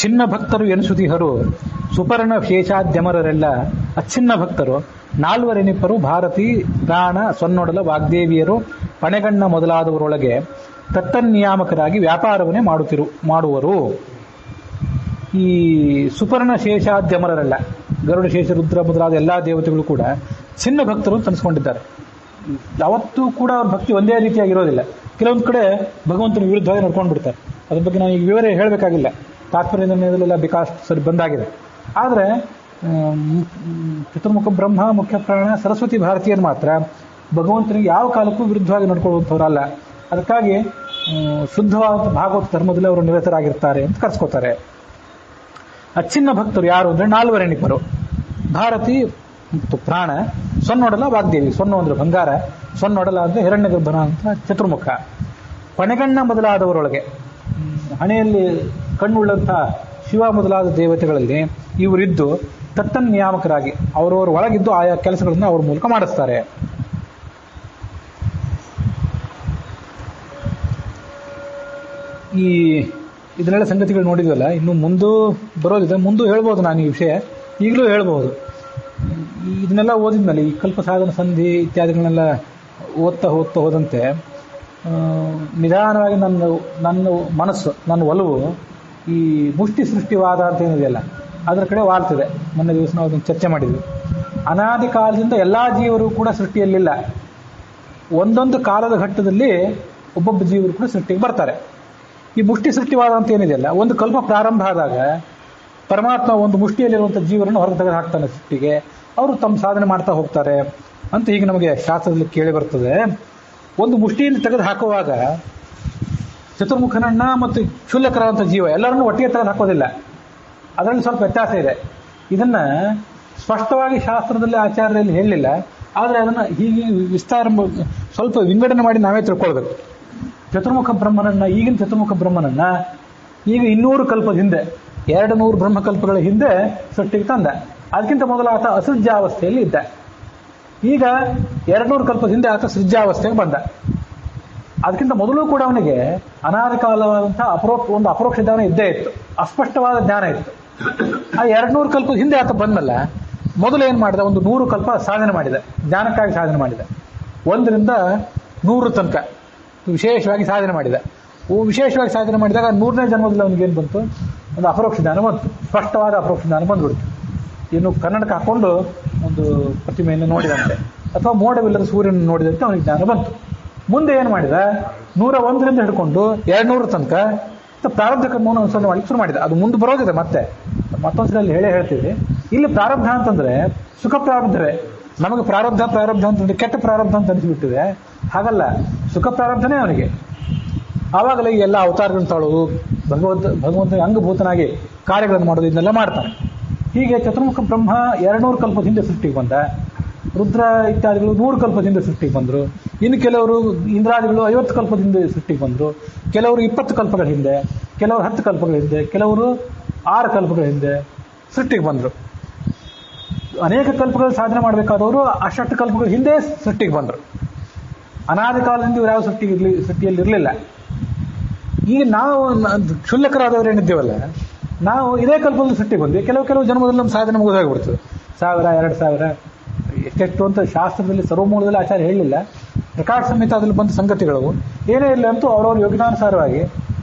ಚಿನ್ನ ಭಕ್ತರು ಎನಿಸುತ್ತಿಹರು ಸುಪರ್ಣ ಶೇಷಾದ್ಯಮರರೆಲ್ಲ ಅಚ್ಛಿನ್ನ ಭಕ್ತರು ನಾಲ್ವರೆನಿಪ್ಪರು ಭಾರತಿ, ಪ್ರಾಣ, ಸೊನ್ನೊಡಲ, ವಾಗ್ದೇವಿಯರು, ಪಣೆಗಣ್ಣ ಮೊದಲಾದವರೊಳಗೆ ತತ್ತನ್ನಿಯಾಮಕರಾಗಿ ವ್ಯಾಪಾರವನ್ನೇ ಮಾಡುವರು. ಈ ಸುಪರ್ಣ ಶೇಷಾದ್ಯಮರರೆಲ್ಲ, ಗರುಡ, ಶೇಷ, ರುದ್ರ ಮೊದಲಾದ ಎಲ್ಲಾ ದೇವತೆಗಳು ಕೂಡ ಚಿನ್ನ ಭಕ್ತರು ಅಂತ ಅನಿಸ್ಕೊಂಡಿದ್ದಾರೆ. ಯಾವತ್ತೂ ಕೂಡ ಅವ್ರ ಭಕ್ತಿ ಒಂದೇ ರೀತಿಯಾಗಿರೋದಿಲ್ಲ. ಕೆಲವೊಂದು ಕಡೆ ಭಗವಂತನ ವಿರುದ್ಧವಾಗಿ ನಡ್ಕೊಂಡು ಬಿಡ್ತಾರೆ. ಅದ್ರ ಬಗ್ಗೆ ನಾನು ಈಗ ವಿವರ ಹೇಳಬೇಕಾಗಿಲ್ಲ, ತಾತ್ಪರ್ಯ ನಿರ್ಣಯದಲ್ಲೆಲ್ಲ ಬೇಕಾಷ್ಟು ಸರಿ ಬಂದಾಗಿದೆ. ಆದರೆ ಚತುರ್ಮುಖ ಬ್ರಹ್ಮ, ಮುಖ್ಯ ಪ್ರಾಣ, ಸರಸ್ವತಿ ಭಾರತೀಯರು ಮಾತ್ರ ಭಗವಂತನಿಗೆ ಯಾವ ಕಾಲಕ್ಕೂ ವಿರುದ್ಧವಾಗಿ ನಡ್ಕೊಳ್ಳುವಂಥವ್ರಲ್ಲ. ಅದಕ್ಕಾಗಿ ಶುದ್ಧವಾದ ಭಾಗವತ ಧರ್ಮದಲ್ಲಿ ಅವರು ನಿರತರಾಗಿರ್ತಾರೆ ಅಂತ ಕರೆಸ್ಕೋತಾರೆ. ಅಚ್ಚಿನ್ನ ಭಕ್ತರು ಯಾರು ಅಂದರೆ ನಾಲ್ವರೆನಿಪ್ಪರು, ಭಾರತಿ ಮತ್ತು ಪ್ರಾಣ, ಸೊನ್ನೊಡಲ, ವಾಗ್ದೇವಿ. ಸೊನ್ನು ಅಂದ್ರೆ ಬಂಗಾರ, ಸೊನ್ನೊಡಲ ಅಂದರೆ ಹಿರಣ್ಯಗರ್ಭನ ಅಂತ ಚತುರ್ಮುಖ. ಪಣೆಗಣ್ಣ ಮೊದಲಾದವರೊಳಗೆ, ಹಣೆಯಲ್ಲಿ ಕಣ್ಣುಳ್ಳಂಥ ಶಿವ ಮೊದಲಾದ ದೇವತೆಗಳಲ್ಲಿ ಇವರಿದ್ದು ತತ್ತನ್ನಿಯಾಮಕರಾಗಿ ಅವರವರ ಒಳಗಿದ್ದು ಆಯಾ ಕೆಲಸಗಳನ್ನು ಅವ್ರ ಮೂಲಕ ಮಾಡಿಸ್ತಾರೆ. ಇದನ್ನೆಲ್ಲ ಸಂಗತಿಗಳು ನೋಡಿದ್ವಲ್ಲ, ಇನ್ನು ಮುಂದೂ ಬರೋದಿದೆ, ಮುಂದೂ ಹೇಳ್ಬೋದು ನಾನು ಈ ವಿಷಯ, ಈಗಲೂ ಹೇಳ್ಬೋದು. ಇದನ್ನೆಲ್ಲ ಓದಿದ್ಮೇಲೆ ಈ ಕಲ್ಪ ಸಾಧನ ಸಂಧಿ ಇತ್ಯಾದಿಗಳನ್ನೆಲ್ಲ ಓದ್ತಾ ಹೋದಂತೆ ನಿಧಾನವಾಗಿ ನನ್ನ ಮನಸ್ಸು, ನನ್ನ ಒಲವು ಈ ಮುಷ್ಟಿ ಸೃಷ್ಟಿವಾದ ಅಂತ ಏನಿದೆಯಲ್ಲ ಅದರ ಕಡೆ ವಾಲ್ತಿದೆ. ಮೊನ್ನೆ ದಿವಸ ನಾವು ಅದನ್ನು ಚರ್ಚೆ ಮಾಡಿದ್ವಿ. ಅನಾದಿ ಕಾಲದಿಂದ ಎಲ್ಲ ಜೀವರು ಕೂಡ ಸೃಷ್ಟಿಯಲ್ಲಿಲ್ಲ. ಒಂದೊಂದು ಕಾಲದ ಘಟ್ಟದಲ್ಲಿ ಒಬ್ಬೊಬ್ಬ ಜೀವರು ಕೂಡ ಸೃಷ್ಟಿಗೆ ಬರ್ತಾರೆ. ಈ ಮುಷ್ಟಿ ಸೃಷ್ಟಿವಾದ ಅಂತ ಏನಿದೆಯಲ್ಲ, ಒಂದು ಕಲ್ಪ ಪ್ರಾರಂಭ ಆದಾಗ ಪರಮಾತ್ಮ ಒಂದು ಮುಷ್ಟಿಯಲ್ಲಿರುವಂಥ ಜೀವರನ್ನು ಹೊರಗೆ ತೆಗೆದು ಹಾಕ್ತಾನೆ ಸೃಷ್ಟಿಗೆ. ಅವರು ತಮ್ಮ ಸಾಧನೆ ಮಾಡ್ತಾ ಹೋಗ್ತಾರೆ ಅಂತ ಈಗ ನಮಗೆ ಶಾಸ್ತ್ರದಲ್ಲಿ ಕೇಳಿ ಬರ್ತದೆ. ಒಂದು ಮುಷ್ಟಿಯಿಂದ ತೆಗೆದು ಹಾಕುವಾಗ ಚತುರ್ಮುಖನನ್ನ ಮತ್ತು ಕ್ಷುಲ್ಲಕರಾದಂಥ ಜೀವ ಎಲ್ಲರನ್ನೂ ಒಟ್ಟಿಗೆ ತೆಗೆದು ಹಾಕೋದಿಲ್ಲ. ಅದರಲ್ಲಿ ಸ್ವಲ್ಪ ವ್ಯತ್ಯಾಸ ಇದೆ. ಇದನ್ನ ಸ್ಪಷ್ಟವಾಗಿ ಶಾಸ್ತ್ರದಲ್ಲಿ ಆಚಾರ್ಯರಲ್ಲಿ ಹೇಳಲಿಲ್ಲ. ಆದರೆ ಅದನ್ನು ಹೀಗೆ ವಿಸ್ತಾರ ಸ್ವಲ್ಪ ವಿಂಗಡಣೆ ಮಾಡಿ ನಾವೇ ತಿಳ್ಕೊಳ್ಬೇಕು. ಚತುರ್ಮುಖ ಬ್ರಹ್ಮನನ್ನ, ಈಗಿನ ಚತುರ್ಮುಖ ಬ್ರಹ್ಮನನ್ನ ಈಗ 200 ಕಲ್ಪದ ಹಿಂದೆ, 200 ಬ್ರಹ್ಮಕಲ್ಪಗಳ ಹಿಂದೆ ಸೃಷ್ಟಿಗೆ ತಂದ. ಅದಕ್ಕಿಂತ ಮೊದಲು ಆತ ಅಸೃಜ್ಯಾವಸ್ಥೆಯಲ್ಲಿ ಇದ್ದ. ಈಗ 200 ಕಲ್ಪದ ಹಿಂದೆ ಆತ ಸೃಜ್ಯಾವಸ್ಥೆಗೆ ಬಂದ. ಅದಕ್ಕಿಂತ ಮೊದಲು ಕೂಡ ಅವನಿಗೆ ಅನಾದಿ ಕಾಲವಾದಂತಹ ಒಂದು ಅಪರೋಕ್ಷ ಜ್ಞಾನ ಇದ್ದೇ ಇತ್ತು, ಅಸ್ಪಷ್ಟವಾದ ಜ್ಞಾನ ಇತ್ತು. ಆ 200 ಕಲ್ಪದ ಹಿಂದೆ ಆತ ಬಂದಲ್ಲ, ಮೊದಲು ಏನು ಮಾಡಿದ, ಒಂದು 100 ಕಲ್ಪ ಸಾಧನೆ ಮಾಡಿದ, ಜ್ಞಾನಕ್ಕಾಗಿ ಸಾಧನೆ ಮಾಡಿದ. 1 ರಿಂದ 100 ತನಕ ವಿಶೇಷವಾಗಿ ಸಾಧನೆ ಮಾಡಿದ. ವಿಶೇಷವಾಗಿ ಸಾಧನೆ ಮಾಡಿದಾಗ 100ನೇ ಜನ್ಮದಲ್ಲಿ ಅವನಿಗೇನು ಬಂತು, ಒಂದು ಅಪರೋಕ್ಷ ಜ್ಞಾನ ಬಂತು, ಸ್ಪಷ್ಟವಾದ ಅಪರೋಕ್ಷ ಜ್ಞಾನ ಬಂದ್ಬಿಡ್ತು. ಇನ್ನು ಕನ್ನಡಕ್ಕೆ ಹಾಕೊಂಡು ಒಂದು ಪ್ರತಿಮೆಯನ್ನು ನೋಡಿದಂತೆ ಅಥವಾ ಮೋಡವಿಲ್ಲದ ಸೂರ್ಯನ ನೋಡಿದಂತೆ ಅವನಿಗೆ ಜ್ಞಾನ ಬಂತು. ಮುಂದೆ ಏನು ಮಾಡಿದ, 101ರಿಂದ ಹಿಡ್ಕೊಂಡು 200 ತನಕ ಪ್ರಾರಬ್ಧ ಕರ್ಮವನ್ನು ಅನುಸರಣೆ ಮಾಡಲಿಕ್ಕೆ ಶುರು ಮಾಡಿದ. ಅದು ಮುಂದೆ ಬರೋದಿದೆ, ಮತ್ತೊಂದ್ಸಲ ಹೇಳ್ತೀವಿ. ಇಲ್ಲಿ ಪ್ರಾರಬ್ಧ ಅಂತಂದ್ರೆ ಸುಖ ಪ್ರಾರಬ್ಧವೇ. ನಮಗೆ ಪ್ರಾರಬ್ಧ ಅಂತಂದ್ರೆ ಕೆಟ್ಟ ಪ್ರಾರಬ್ಧ ಅಂತ ಅನಿಸ್ಬಿಟ್ಟಿದೆ. ಹಾಗಲ್ಲ, ಸುಖ ಪ್ರಾರಬ್ಧನೇ ಅವನಿಗೆ. ಆವಾಗಲೇ ಈ ಎಲ್ಲ ಅವತಾರಗಳನ್ನು ತಾಳೋದು, ಭಗವಂತನಿಗೆ ಅಂಗಭೂತನಾಗಿ ಕಾರ್ಯಗಳನ್ನು ಮಾಡೋದು, ಇದನ್ನೆಲ್ಲ ಮಾಡ್ತಾನೆ. ಹೀಗೆ ಚತುರ್ಮುಖ ಬ್ರಹ್ಮ 200 ಕಲ್ಪದ ಹಿಂದೆ ಸೃಷ್ಟಿಗೆ ಬಂದ. ರುದ್ರ ಇತ್ಯಾದಿಗಳು 100 ಕಲ್ಪದ ಹಿಂದೆ ಸೃಷ್ಟಿಗೆ ಬಂದರು. ಇನ್ನು ಕೆಲವರು ಇಂದ್ರಾದಿಗಳು 50 ಕಲ್ಪದ ಹಿಂದೆ ಸೃಷ್ಟಿಗೆ ಬಂದರು. ಕೆಲವರು 20 ಕಲ್ಪಗಳ ಹಿಂದೆ, ಕೆಲವರು 10 ಕಲ್ಪಗಳ ಹಿಂದೆ, ಕೆಲವರು 6 ಕಲ್ಪಗಳ ಹಿಂದೆ ಸೃಷ್ಟಿಗೆ ಬಂದರು. ಅನೇಕ ಕಲ್ಪಗಳ ಸಾಧನೆ ಮಾಡಬೇಕಾದವರು ಅಷ್ಟು ಕಲ್ಪಗಳ ಹಿಂದೆ ಸೃಷ್ಟಿಗೆ ಬಂದರು. ಅನಾದಿ ಕಾಲದಿಂದ ಇವರು ಯಾವ ಸೃಷ್ಟಿಯಲ್ಲಿ ಇರಲಿಲ್ಲ. ಈಗ ನಾವು ಕ್ಷುಲ್ಲಕರಾದವರು ಏನಿದ್ದೇವಲ್ಲ, ನಾವು ಇದೇ ಕಲ್ಪದಲ್ಲಿ ಸೃಷ್ಟಿಗೆ ಬಂದ್ವಿ. ಕೆಲವು ಜನ್ಮದಲ್ಲಿ ನಮ್ಮ ಸಾಧನೆ ಮುಗಿದೋಗ್ಬಿಡ್ತದೆ. 1000, 2000 ಎಷ್ಟೆಷ್ಟು ಅಂತ ಶಾಸ್ತ್ರದಲ್ಲಿ ಸರ್ವಮೂಲದಲ್ಲಿ ಆಚಾರ್ಯ ಹೇಳಲಿಲ್ಲ. ಪ್ರಕಾಶ ಸಂಹಿತಾದಲ್ಲಿ ಬಂದ ಸಂಗತಿಗಳು ಏನೇ ಇಲ್ಲ ಅಂತೂ ಅವ್ರವ್ರ ಯೋಗ್ಯತಾನುಸಾರವಾಗಿ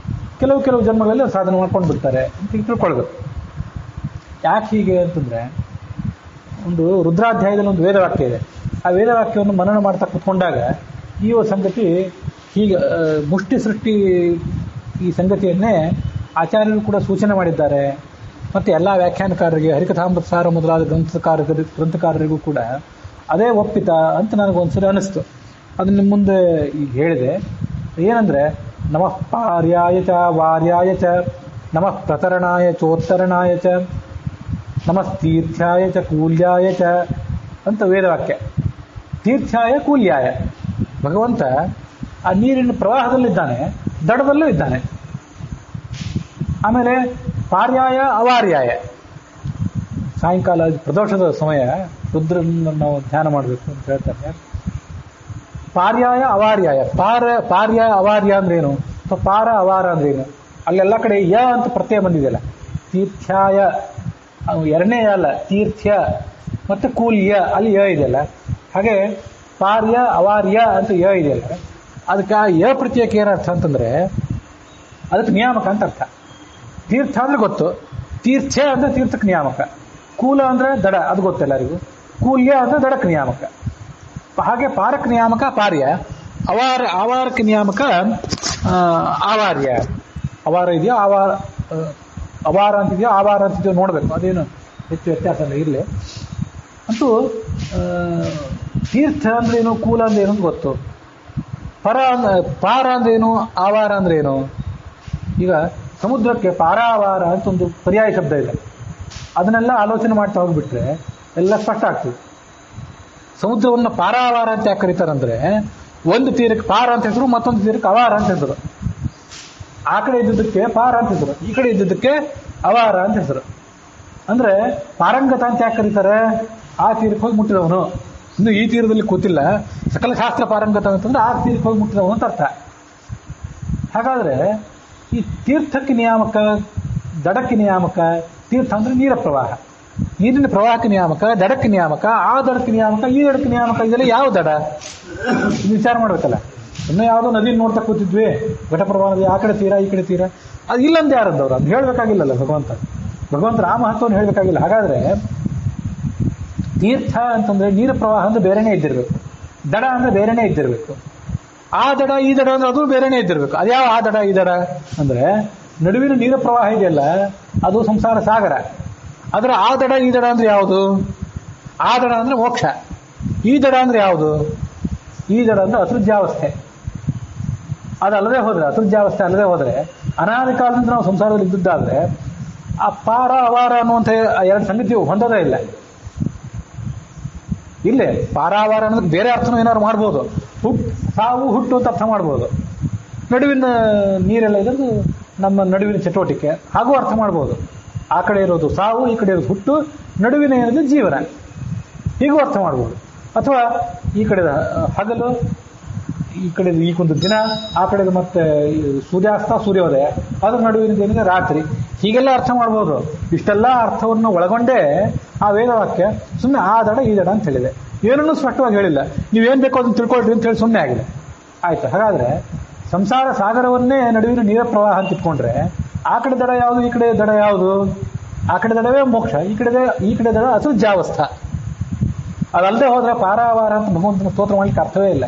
ಕೆಲವು ಜನ್ಮಗಳಲ್ಲಿ ಸಾಧನೆ ಮಾಡ್ಕೊಂಡು ಬಿಡ್ತಾರೆ ಅಂತ ತಿಳ್ಕೊಳ್ಬೇಕು. ಯಾಕೆ ಹೀಗೆ ಅಂತಂದ್ರೆ, ಒಂದು ರುದ್ರಾಧ್ಯಾಯದಲ್ಲಿ ಒಂದು ವೇದವಾಕ್ಯ ಇದೆ. ಆ ವೇದವಾಕ್ಯವನ್ನು ಮನನ ಮಾಡ್ತಾ ಕೂತ್ಕೊಂಡಾಗ ಈ ಸಂಗತಿ ಹೀಗೆ ಮುಷ್ಟಿ ಸೃಷ್ಟಿ ಈ ಸಂಗತಿಯನ್ನೇ ಆಚಾರ್ಯರು ಕೂಡ ಸೂಚನೆ ಮಾಡಿದ್ದಾರೆ. ಮತ್ತು ಎಲ್ಲ ವ್ಯಾಖ್ಯಾನಕಾರರಿಗೆ, ಹರಿಕಥಾಮೃತ ಸಾರ ಮೊದಲಾದ ಗ್ರಂಥಕಾರರಿಗೂ ಕೂಡ ಅದೇ ಒಪ್ಪಿತ ಅಂತ ನನಗೊಂದ್ಸರಿ ಅನಿಸ್ತು. ಅದು ನಿಮ್ಮ ಮುಂದೆ ಈಗ ಹೇಳಿದೆ. ಏನಂದರೆ, ನಮಃ ಪಾರ್ಯಾಯ ಚ ವಾರ್ಯಾಯ ಚ, ನಮಃ ಪ್ರತರಣಾಯ ಚೋತ್ತರಣಾಯ ಚ, ನಮಸ್ತೀರ್ಥ್ಯಾಯ ಚ ಕೂಲ್ಯಾಯ ಚ ಅಂತ ವೇದವಾಕ್ಯ. ತೀರ್ಥ್ಯಾಯ ಕೂಲ್ಯಾಯ, ಭಗವಂತ ಆ ನೀರಿನ ಪ್ರವಾಹದಲ್ಲಿದ್ದಾನೆ, ದಡದಲ್ಲೂ ಇದ್ದಾನೆ. ಆಮೇಲೆ ಪಾರ್ಯಾಯ ಅವಾರ್ಯಾಯ, ಸಾಯಂಕಾಲ ಪ್ರದೋಷದ ಸಮಯ ರುದ್ರನ ನಾವು ಧ್ಯಾನ ಮಾಡಬೇಕು ಅಂತ ಹೇಳ್ತಾರೆ. ಪಾರ್ಯಾಯ ಅವಾರ್ಯಾಯ, ಪಾರ್ಯ ಅವಾರ್ಯ ಅಂದ್ರೇನು, ಅಥವಾ ಪಾರ ಅವಾರ ಅಂದ್ರೇನು, ಅಲ್ಲೆಲ್ಲ ಕಡೆ ಯ ಅಂತ ಪ್ರತ್ಯಯ ಬಂದಿದೆಯಲ್ಲ. ತೀರ್ಥ್ಯಾಯ, ಎರಡನೇ ಅಲ್ಲ, ತೀರ್ಥ್ಯ ಮತ್ತೆ ಕೂಲ್ಯ ಅಲ್ಲಿ ಯ ಇದೆಯಲ್ಲ, ಹಾಗೆ ಪಾರ್ಯ ಅವಾರ್ಯ ಅಂತ ಯ ಇದೆಯಲ್ಲ, ಅದಕ್ಕೆ ಆ ಯ ಪ್ರತ್ಯಯಕ್ಕೆ ಏನರ್ಥ ಅಂತಂದ್ರೆ ಅದಕ್ಕೆ ನಿಯಾಮಕ ಅಂತ ಅರ್ಥ. ತೀರ್ಥ ಅಂದ್ರೆ ಗೊತ್ತು, ತೀರ್ಥ ಅಂದ್ರೆ ತೀರ್ಥಕ್ಕೆ ನಿಯಾಮಕ, ಕೂಲ ಅಂದ್ರೆ ದಡ ಅದು ಗೊತ್ತು ಎಲ್ಲರಿಗೂ, ಕೂಲ್ಯ ಅಂದ್ರೆ ದಡಕ್ಕೆ ನಿಯಾಮಕ. ಹಾಗೆ ಪಾರಕ್ ನಿಯಾಮಕ ಪಾರ್ಯ, ಆವಾರಕ್ಕೆ ನಿಯಾಮಕ ಆವಾರ್ಯ. ಅವಾರ ಇದೆಯೋ ಅವಾರ ಅಂತಿದೆಯೋ ಆವಾರ ಅಂತಿದೆಯೋ ನೋಡ್ಬೇಕು, ಅದೇನು ಹೆಚ್ಚು ವ್ಯತ್ಯಾಸ ಅಲ್ಲ ಇರಲಿ. ಅಂತೂ ತೀರ್ಥ ಅಂದ್ರೇನು, ಕೂಲ ಅಂದ್ರೆ ಏನು ಅಂತ ಗೊತ್ತು. ಪಾರ ಅಂದ್ರೇನು, ಆವಾರ ಅಂದ್ರೇನು. ಈಗ ಸಮುದ್ರಕ್ಕೆ ಪಾರಾವಾರ ಅಂತ ಒಂದು ಪರ್ಯಾಯ ಶಬ್ದ ಇದೆ, ಅದನ್ನೆಲ್ಲ ಆಲೋಚನೆ ಮಾಡ್ತಾ ಹೋಗ್ಬಿಟ್ರೆ ಎಲ್ಲ ಸ್ಪಷ್ಟ ಆಗ್ತದೆ. ಸಮುದ್ರವನ್ನು ಪಾರಾವಾರ ಅಂತ ಯಾಕೆ ಕರೀತಾರಂದ್ರೆ, ಒಂದು ತೀರಕ್ಕೆ ಪಾರ ಅಂತ ಹೆಸರು, ಮತ್ತೊಂದು ತೀರಕ್ಕೆ ಅವಾರ ಅಂತ ಹೆಸರು. ಆ ಕಡೆ ಇದ್ದಿದ್ದಕ್ಕೆ ಪಾರ ಅಂತ ಹೆಸರು, ಈ ಕಡೆ ಇದ್ದಿದ್ದಕ್ಕೆ ಅವಾರ ಅಂತ ಹೆಸರು. ಅಂದ್ರೆ ಪಾರಂಗತ ಅಂತ ಯಾಕೆ ಕರೀತಾರೆ, ಆ ತೀರಕ್ಕೆ ಹೋಗಿ ಮುಟ್ಟಿದವನು, ಇನ್ನು ಈ ತೀರದಲ್ಲಿ ಕೂತಿಲ್ಲ, ಸಕಲ ಶಾಸ್ತ್ರ ಪಾರಂಗತ ಅಂತಂದ್ರೆ ಆ ತೀರಕ್ಕೆ ಹೋಗಿ ಮುಟ್ಟಿದವನು ಅಂತ ಅರ್ಥ. ಹಾಗಾದ್ರೆ ಈ ತೀರ್ಥಕ್ಕೆ ನಿಯಾಮಕ, ದಡಕ್ಕೆ ನಿಯಾಮಕ. ತೀರ್ಥ ಅಂದ್ರೆ ನೀರ ಪ್ರವಾಹ, ನೀರಿನ ಪ್ರವಾಹಕ್ಕೆ ನಿಯಾಮಕ, ದಡಕ್ಕೆ ನಿಯಾಮಕ, ಆ ದಡಕ್ಕೆ ನಿಯಾಮಕ, ಈ ದಡಕ್ಕೆ ನಿಯಾಮಕ. ಇದೆಲ್ಲ ಯಾವ ದಡ ವಿಚಾರ ಮಾಡ್ಬೇಕಲ್ಲ. ಇನ್ನೂ ಯಾವುದೋ ನದಿ ನೋಡ್ತಾ ಕೂತಿದ್ವಿ, ಘಟಪ್ರವಾಹ ನದಿ, ಆ ಕಡೆ ತೀರ ಈ ಕಡೆ ತೀರ, ಅದು ಇಲ್ಲಂದ ಯಾರದ್ದವ್ರು ಅದು ಹೇಳ್ಬೇಕಾಗಿಲ್ಲಲ್ಲ ಭಗವಂತ ರಾಮ ಮಹತ್ವವನ್ನು ಹೇಳ್ಬೇಕಾಗಿಲ್ಲ. ಹಾಗಾದ್ರೆ ತೀರ್ಥ ಅಂತಂದ್ರೆ ನೀರ ಪ್ರವಾಹ ಅಂದ್ರೆ ಬೇರೆನೇ ಇದ್ದಿರ್ಬೇಕು, ದಡ ಅಂದ್ರೆ ಬೇರೆನೇ ಇದ್ದಿರ್ಬೇಕು, ಆ ದಡ ಈ ದಡ ಅಂದ್ರೆ ಅದು ಬೇರೆನೇ ಇದ್ದಿರ್ಬೇಕು. ಅದ್ಯಾವ ಆ ದಡ ಈ ದಡ ಅಂದ್ರೆ, ನಡುವಿನ ನೀರ ಪ್ರವಾಹ ಇದೆಯಲ್ಲ ಅದು ಸಂಸಾರ ಸಾಗರ, ಅದರ ಆ ದಡ ಈ ದಡ ಅಂದ್ರೆ ಯಾವುದು? ಆ ದಡ ಅಂದ್ರೆ ಮೋಕ್ಷ, ಈ ದಡ ಅಂದ್ರೆ ಯಾವುದು? ಈ ದಡ ಅಂದ್ರೆ ಅಸೃಜ್ಯಾವಸ್ಥೆ. ಅದಲ್ಲದೆ ಹೋದ್ರೆ, ಅಸೃಜ್ಯಾವಸ್ಥೆ ಅಲ್ಲದೆ ಹೋದ್ರೆ, ಅನಾದಿ ಕಾಲದಿಂದ ನಾವು ಸಂಸಾರದಲ್ಲಿ ಇದ್ದಿದ್ದಾದ್ರೆ ಆ ಪಾರ ಅವಾರ ಅನ್ನುವಂಥ ಎರಡು ಸಂಗತಿ ಹೊಂದೋದೇ ಇಲ್ಲ. ಇಲ್ಲೇ ಪಾರಾವಾರ ಅನ್ನೋದಕ್ಕೆ ಬೇರೆ ಅರ್ಥನೂ ಏನಾದ್ರು ಮಾಡ್ಬೋದು, ಸಾವು ಹುಟ್ಟು ಅಂತ ಅರ್ಥ ಮಾಡ್ಬೋದು. ನಡುವಿನ ನೀರೆಲ್ಲ ಇರೋದು ನಮ್ಮ ನಡುವಿನ ಚಟುವಟಿಕೆ ಹಾಗೂ ಅರ್ಥ ಮಾಡ್ಬೋದು. ಆ ಕಡೆ ಇರೋದು ಸಾವು, ಈ ಕಡೆ ಇರೋದು ಹುಟ್ಟು, ನಡುವಿನ ಇರೋದು ಜೀವನ, ಹೀಗೂ ಅರ್ಥ ಮಾಡ್ಬೋದು. ಅಥವಾ ಈ ಕಡೆ ಹಗಲು, ಈ ಕಡೆ ಈಗೊಂದು ದಿನ, ಆ ಕಡೆ ಮತ್ತೆ ಸೂರ್ಯಾಸ್ತ ಸೂರ್ಯೋದಯ, ಅದ್ರ ನಡುವಿನ ಏನಿದೆ ರಾತ್ರಿ, ಹೀಗೆಲ್ಲ ಅರ್ಥ ಮಾಡ್ಬೋದು. ಇಷ್ಟೆಲ್ಲ ಅರ್ಥವನ್ನು ಒಳಗೊಂಡೇ ಆ ವೇದವಾಕ್ಯ ಸುಮ್ಮನೆ ಆ ದಡ ಈ ದಡ ಅಂತ ಹೇಳಿದೆ, ಏನನ್ನೂ ಸ್ಪಷ್ಟವಾಗಿ ಹೇಳಿಲ್ಲ. ನೀವೇನ್ ಬೇಕೋ ಅದನ್ನು ತಿಳ್ಕೊಳ್ರಿ ಅಂತ ಹೇಳಿ ಸುಮ್ಮನೆ ಆಗಿದೆ. ಆಯ್ತು. ಹಾಗಾದ್ರೆ ಸಂಸಾರ ಸಾಗರವನ್ನೇ ನಡುವಿನ ನೀರ ಪ್ರವಾಹ ಅಂತ ಇಟ್ಕೊಂಡ್ರೆ ಆ ಕಡೆ ದಡ ಯಾವುದು, ಈ ಕಡೆ ದಡ ಯಾವುದು? ಆ ಕಡೆ ದಡವೇ ಮೋಕ್ಷ, ಈ ಕಡೆ ದಡ ಅಸೃಜ್ಯಾವಸ್ಥಾ. ಅದಲ್ಲದೆ ಹೋದ್ರೆ ಪಾರಾವಾರ ಅಂತ ಭಗವಂತನ ಸ್ತೋತ್ರ ಮಾಡ್ಲಿಕ್ಕೆ ಅರ್ಥವೇ ಇಲ್ಲ.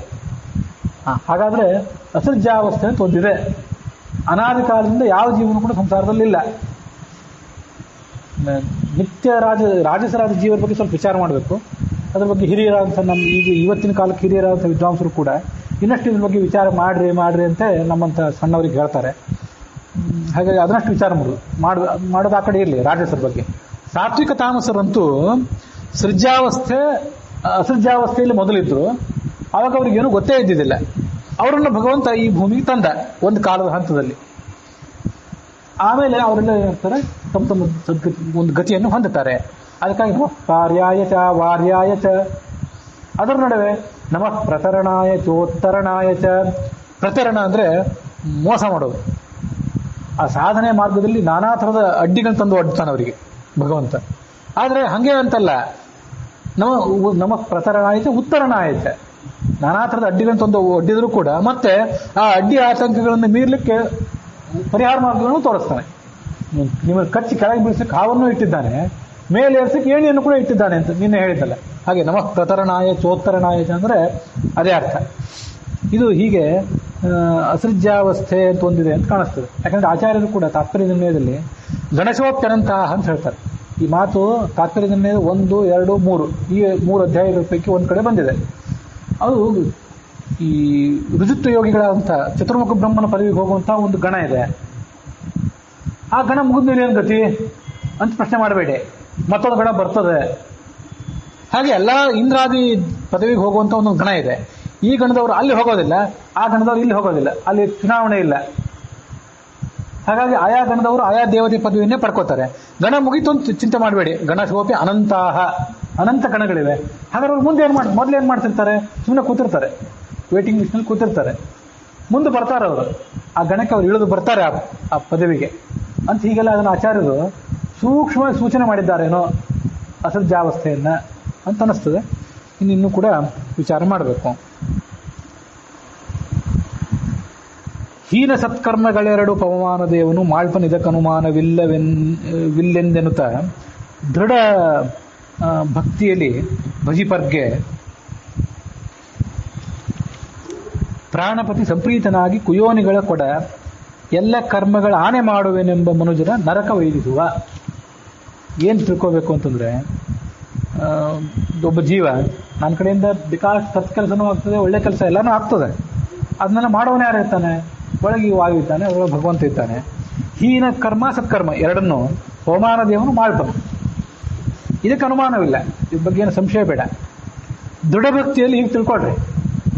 ಹಾಗಾದ್ರೆ ಅಸೃಜ್ಯಾವಸ್ಥೆ ಅಂತ ಒಂದಿದೆ, ಅನಾದಿ ಕಾಲದಿಂದ ಯಾವ ಜೀವನ ಕೂಡ ಸಂಸಾರದಲ್ಲಿಲ್ಲ. ನಿತ್ಯ ರಾಜಸರಾಜ ಜೀವನ ಬಗ್ಗೆ ಸ್ವಲ್ಪ ವಿಚಾರ ಮಾಡಬೇಕು. ಅದ್ರ ಬಗ್ಗೆ ಹಿರಿಯರಾದಂಥ ನಮ್ಮ ಇವತ್ತಿನ ಕಾಲಕ್ಕೆ ಹಿರಿಯರಾದಂಥ ವಿದ್ವಾಂಸರು ಕೂಡ ಇನ್ನಷ್ಟು ಇದ್ರ ಬಗ್ಗೆ ವಿಚಾರ ಮಾಡ್ರಿ ಅಂತ ನಮ್ಮಂಥ ಸಣ್ಣವರಿಗೆ ಹೇಳ್ತಾರೆ. ಹಾಗಾಗಿ ಅದನ್ನಷ್ಟು ವಿಚಾರ ಮಾಡೋದು ಆ ಕಡೆ ಇರಲಿ. ರಾಜಸರ ಬಗ್ಗೆ ಸಾತ್ವಿಕ ತಾಮಸರಂತೂ ಅಸೃಜ್ಯಾವಸ್ಥೆಯಲ್ಲಿ ಮೊದಲಿದ್ರು, ಆವಾಗ ಅವ್ರಿಗೇನು ಗೊತ್ತೇ ಇದ್ದಿದ್ದಿಲ್ಲ. ಅವರನ್ನು ಭಗವಂತ ಈ ಭೂಮಿಗೆ ತಂದ ಒಂದು ಕಾಲದ ಹಂತದಲ್ಲಿ. ಆಮೇಲೆ ಅವರೆಲ್ಲ ಏನಾಗ್ತಾರೆ, ತಮ್ಮ ಒಂದು ಗತಿಯನ್ನು ಹೊಂದುತ್ತಾರೆ. ಅದಕ್ಕಾಗಿ ಪಾರ್ಯಾಯಚ ವಾರ್ಯಾಯಚ, ಅದರ ನಡುವೆ ನಮಃ ಪ್ರತರಣಾಯ ಚೋತ್ತರಣಾಯಚ. ಪ್ರತರಣ ಅಂದ್ರೆ ಮೋಸ ಮಾಡೋದು. ಆ ಸಾಧನೆ ಮಾರ್ಗದಲ್ಲಿ ನಾನಾ ಥರದ ಅಡ್ಡಿಗಳು ತಂದು ಒಡ್ತಾನೆ ಅವರಿಗೆ ಭಗವಂತ. ಆದರೆ ಹಂಗೆ ಅಂತಲ್ಲ, ನಮಃ ಪ್ರತರಣಾಯಚ ಉತ್ತರಣಾಯಚ, ನಾನಾ ಥರದ ಅಡ್ಡಿಗಳನ್ನು ತಂದು ಒಡ್ಡಿದ್ರು ಕೂಡ ಮತ್ತೆ ಆ ಅಡ್ಡಿ ಆತಂಕಗಳನ್ನು ಮೀರ್ಲಿಕ್ಕೆ ಪರಿಹಾರ ಮಾರ್ಗಗಳನ್ನು ತೋರಿಸ್ತಾನೆ. ನಿಮಗೆ ಕಚ್ಚಿ ಕೆಳಗೆ ಬೀಳಿಸಕ್ಕೆ ಹಾವನ್ನು ಇಟ್ಟಿದ್ದಾನೆ, ಮೇಲೆ ಏರ್ಸಕ್ಕೆ ಏಣಿಯನ್ನು ಕೂಡ ಇಟ್ಟಿದ್ದಾನೆ ಅಂತ ನಿನ್ನೆ ಹೇಳಿದ್ದಲ್ಲ. ಹಾಗೆ ನಮಃ ಪ್ರತರಣಾಯ ಚೋತ್ತರಣಾಯ ಅಂದ್ರೆ ಅದೇ ಅರ್ಥ. ಇದು ಹೀಗೆ ಅಸೃಜ್ಯಾವಸ್ಥೆ ಅಂತ ಒಂದಿದೆ ಅಂತ ಕಾಣಿಸ್ತದೆ. ಯಾಕಂದ್ರೆ ಆಚಾರ್ಯರು ಕೂಡ ತಾತ್ಪರ್ಯ ನಿರ್ಣಯದಲ್ಲಿ ಗಣಶೋಪ್ಯನಂತಹ ಅಂತ ಹೇಳ್ತಾರೆ. ಈ ಮಾತು ತಾತ್ಪರ್ಯ ನಿರ್ಣಯ 1, 2, 3 ಈ 3 ಅಧ್ಯಾಯಗಳ ಪೈಕಿ ಒಂದು ಕಡೆ ಬಂದಿದೆ. ಅದು ಈ ಋಜುತ್ವ ಯೋಗಿಗಳಂತ ಚತುರ್ಮುಖ ಬ್ರಹ್ಮನ ಪದವಿಗೆ ಹೋಗುವಂತಹ ಒಂದು ಗಣ ಇದೆ. ಆ ಗಣ ಮುಗಿದ್ಮೇಲೆ ಏನು ಗತಿ ಅಂತ ಪ್ರಶ್ನೆ ಮಾಡಬೇಡಿ, ಮತ್ತೊಂದು ಗಣ ಬರ್ತದೆ. ಹಾಗೆ ಎಲ್ಲ ಇಂದ್ರಾದಿ ಪದವಿಗೆ ಹೋಗುವಂತ ಒಂದು ಗಣ ಇದೆ. ಈ ಗಣದವರು ಅಲ್ಲಿ ಹೋಗೋದಿಲ್ಲ, ಆ ಗಣದವರು ಇಲ್ಲಿ ಹೋಗೋದಿಲ್ಲ, ಅಲ್ಲಿ ಚುನಾವಣೆ ಇಲ್ಲ. ಹಾಗಾಗಿ ಆಯಾ ಗಣದವರು ಆಯಾ ದೇವತೆ ಪದವಿಯನ್ನೇ ಪಡ್ಕೋತಾರೆ. ಗಣ ಮುಗಿತು ಅಂತ ಚಿಂತೆ ಮಾಡಬೇಡಿ. ಗಣ ಶೋಪಿ ಅನಂತ ಗಣಗಳಿವೆ. ಹಾಗಾದ್ರೆ ಅವ್ರು ಮುಂದೆ ಮೊದಲು ಏನ್ ಮಾಡ್ತಿರ್ತಾರೆ, ಸುಮ್ಮನೆ ಕೂತಿರ್ತಾರೆ, ವೇಟಿಂಗ್ ಲಿಸ್ಟ್ನಲ್ಲಿ ಕೂತಿರ್ತಾರೆ. ಮುಂದೆ ಬರ್ತಾರೆ ಅವರು, ಆ ಗಣಕ್ಕೆ ಅವ್ರು ಇಳಿದು ಬರ್ತಾರೆ ಆ ಪದವಿಗೆ ಅಂತ. ಹೀಗೆಲ್ಲ ಅದನ್ನು ಆಚಾರ್ಯರು ಸೂಕ್ಷ್ಮವಾಗಿ ಸೂಚನೆ ಮಾಡಿದ್ದಾರೇನೋ ಅಸೃಜ್ಯಾವಸ್ಥೆಯನ್ನ. ಅಂತ ಅನಿಸ್ತದೆ. ಇನ್ನೂ ಕೂಡ ವಿಚಾರ ಮಾಡಬೇಕು. ಹೀನ ಸತ್ಕರ್ಮಗಳೆರಡು ಪವಮಾನ ದೇವನು ಮಾಳ್ಪನಿದಕ್ಕನುಮಾನವಿಲ್ಲೆಂದೆನುತ ದೃಢ ಭಕ್ತಿಯಲ್ಲಿ ಭಜಿಪರ್ಗೆ ಪ್ರಾಣಪತಿ ಸಂಪ್ರೀತನಾಗಿ ಕುಯೋನಿಗಳ ಕೊಡ ಎಲ್ಲ ಕರ್ಮಗಳ ಆನೆ ಮಾಡುವೆನೆಂಬ ಮನುಜರ ನರಕ ವೈದಿಸುವ. ಏನು ತಿಳ್ಕೋಬೇಕು ಅಂತಂದ್ರೆ, ಒಬ್ಬ ಜೀವ ನನ್ನ ಕಡೆಯಿಂದ ಬೇಕಾದ ಸತ್ಕೆಲಸನೂ ಆಗ್ತದೆ, ಒಳ್ಳೆ ಕೆಲಸ ಎಲ್ಲನೂ ಆಗ್ತದೆ. ಅದನ್ನೆಲ್ಲ ಮಾಡೋನು ಯಾರು ಇರ್ತಾನೆ? ಒಳಗೆ ವಾಯು ಇದ್ದಾನೆ, ಅದರೊಳಗೆ ಭಗವಂತ ಇದ್ದಾನೆ. ಹೀನ ಕರ್ಮ ಸತ್ಕರ್ಮ ಎರಡನ್ನು ಹೋಮಾನ ದೇವನು ಮಾಡ್ತಾನೆ. ಇದಕ್ಕೆ ಅನುಮಾನವಿಲ್ಲ, ಇದ್ರ ಬಗ್ಗೆ ಏನು ಸಂಶಯ ಬೇಡ. ದೃಢ ಭಕ್ತಿಯಲ್ಲಿ ಹೀಗೆ ತಿಳ್ಕೊಳ್ರಿ,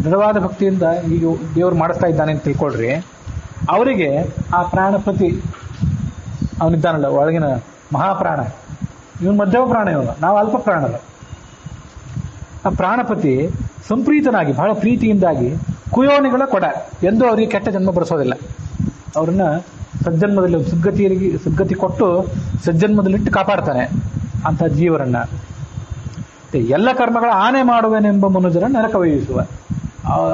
ದೃಢವಾದ ಭಕ್ತಿಯಿಂದ ಈಗ ದೇವರು ಮಾಡಿಸ್ತಾ ಇದ್ದಾನೆ ಅಂತ ತಿಳ್ಕೊಳ್ರಿ. ಅವರಿಗೆ ಆ ಪ್ರಾಣಪತಿ ಅವನಿದ್ದಾನಲ್ಲ, ಒಳಗಿನ ಮಹಾಪ್ರಾಣ, ಇವನು ಮಧ್ಯಮ ಪ್ರಾಣ, ಇವನು ನಾವು ಅಲ್ಪ ಪ್ರಾಣರು. ಆ ಪ್ರಾಣಪತಿ ಸಂಪ್ರೀತನಾಗಿ ಬಹಳ ಪ್ರೀತಿಯಿಂದಾಗಿ ಕುಯೋನಿಗಳ ಕೊಡ ಎಂದು ಅವರಿಗೆ ಕೆಟ್ಟ ಜನ್ಮ ಬರೆಸೋದಿಲ್ಲ. ಅವ್ರನ್ನ ಸಜ್ಜನ್ಮದಲ್ಲಿ ಸುಗ್ಗತಿ ಕೊಟ್ಟು ಸಜ್ಜನ್ಮದಲ್ಲಿಟ್ಟು ಕಾಪಾಡ್ತಾನೆ ಅಂತ ಜೀವರನ್ನ. ಎಲ್ಲ ಕರ್ಮಗಳ ಆನೆ ಮಾಡುವೆನೆಂಬ ಮನುಜರ ನರಕ ವಹಿಸುವ.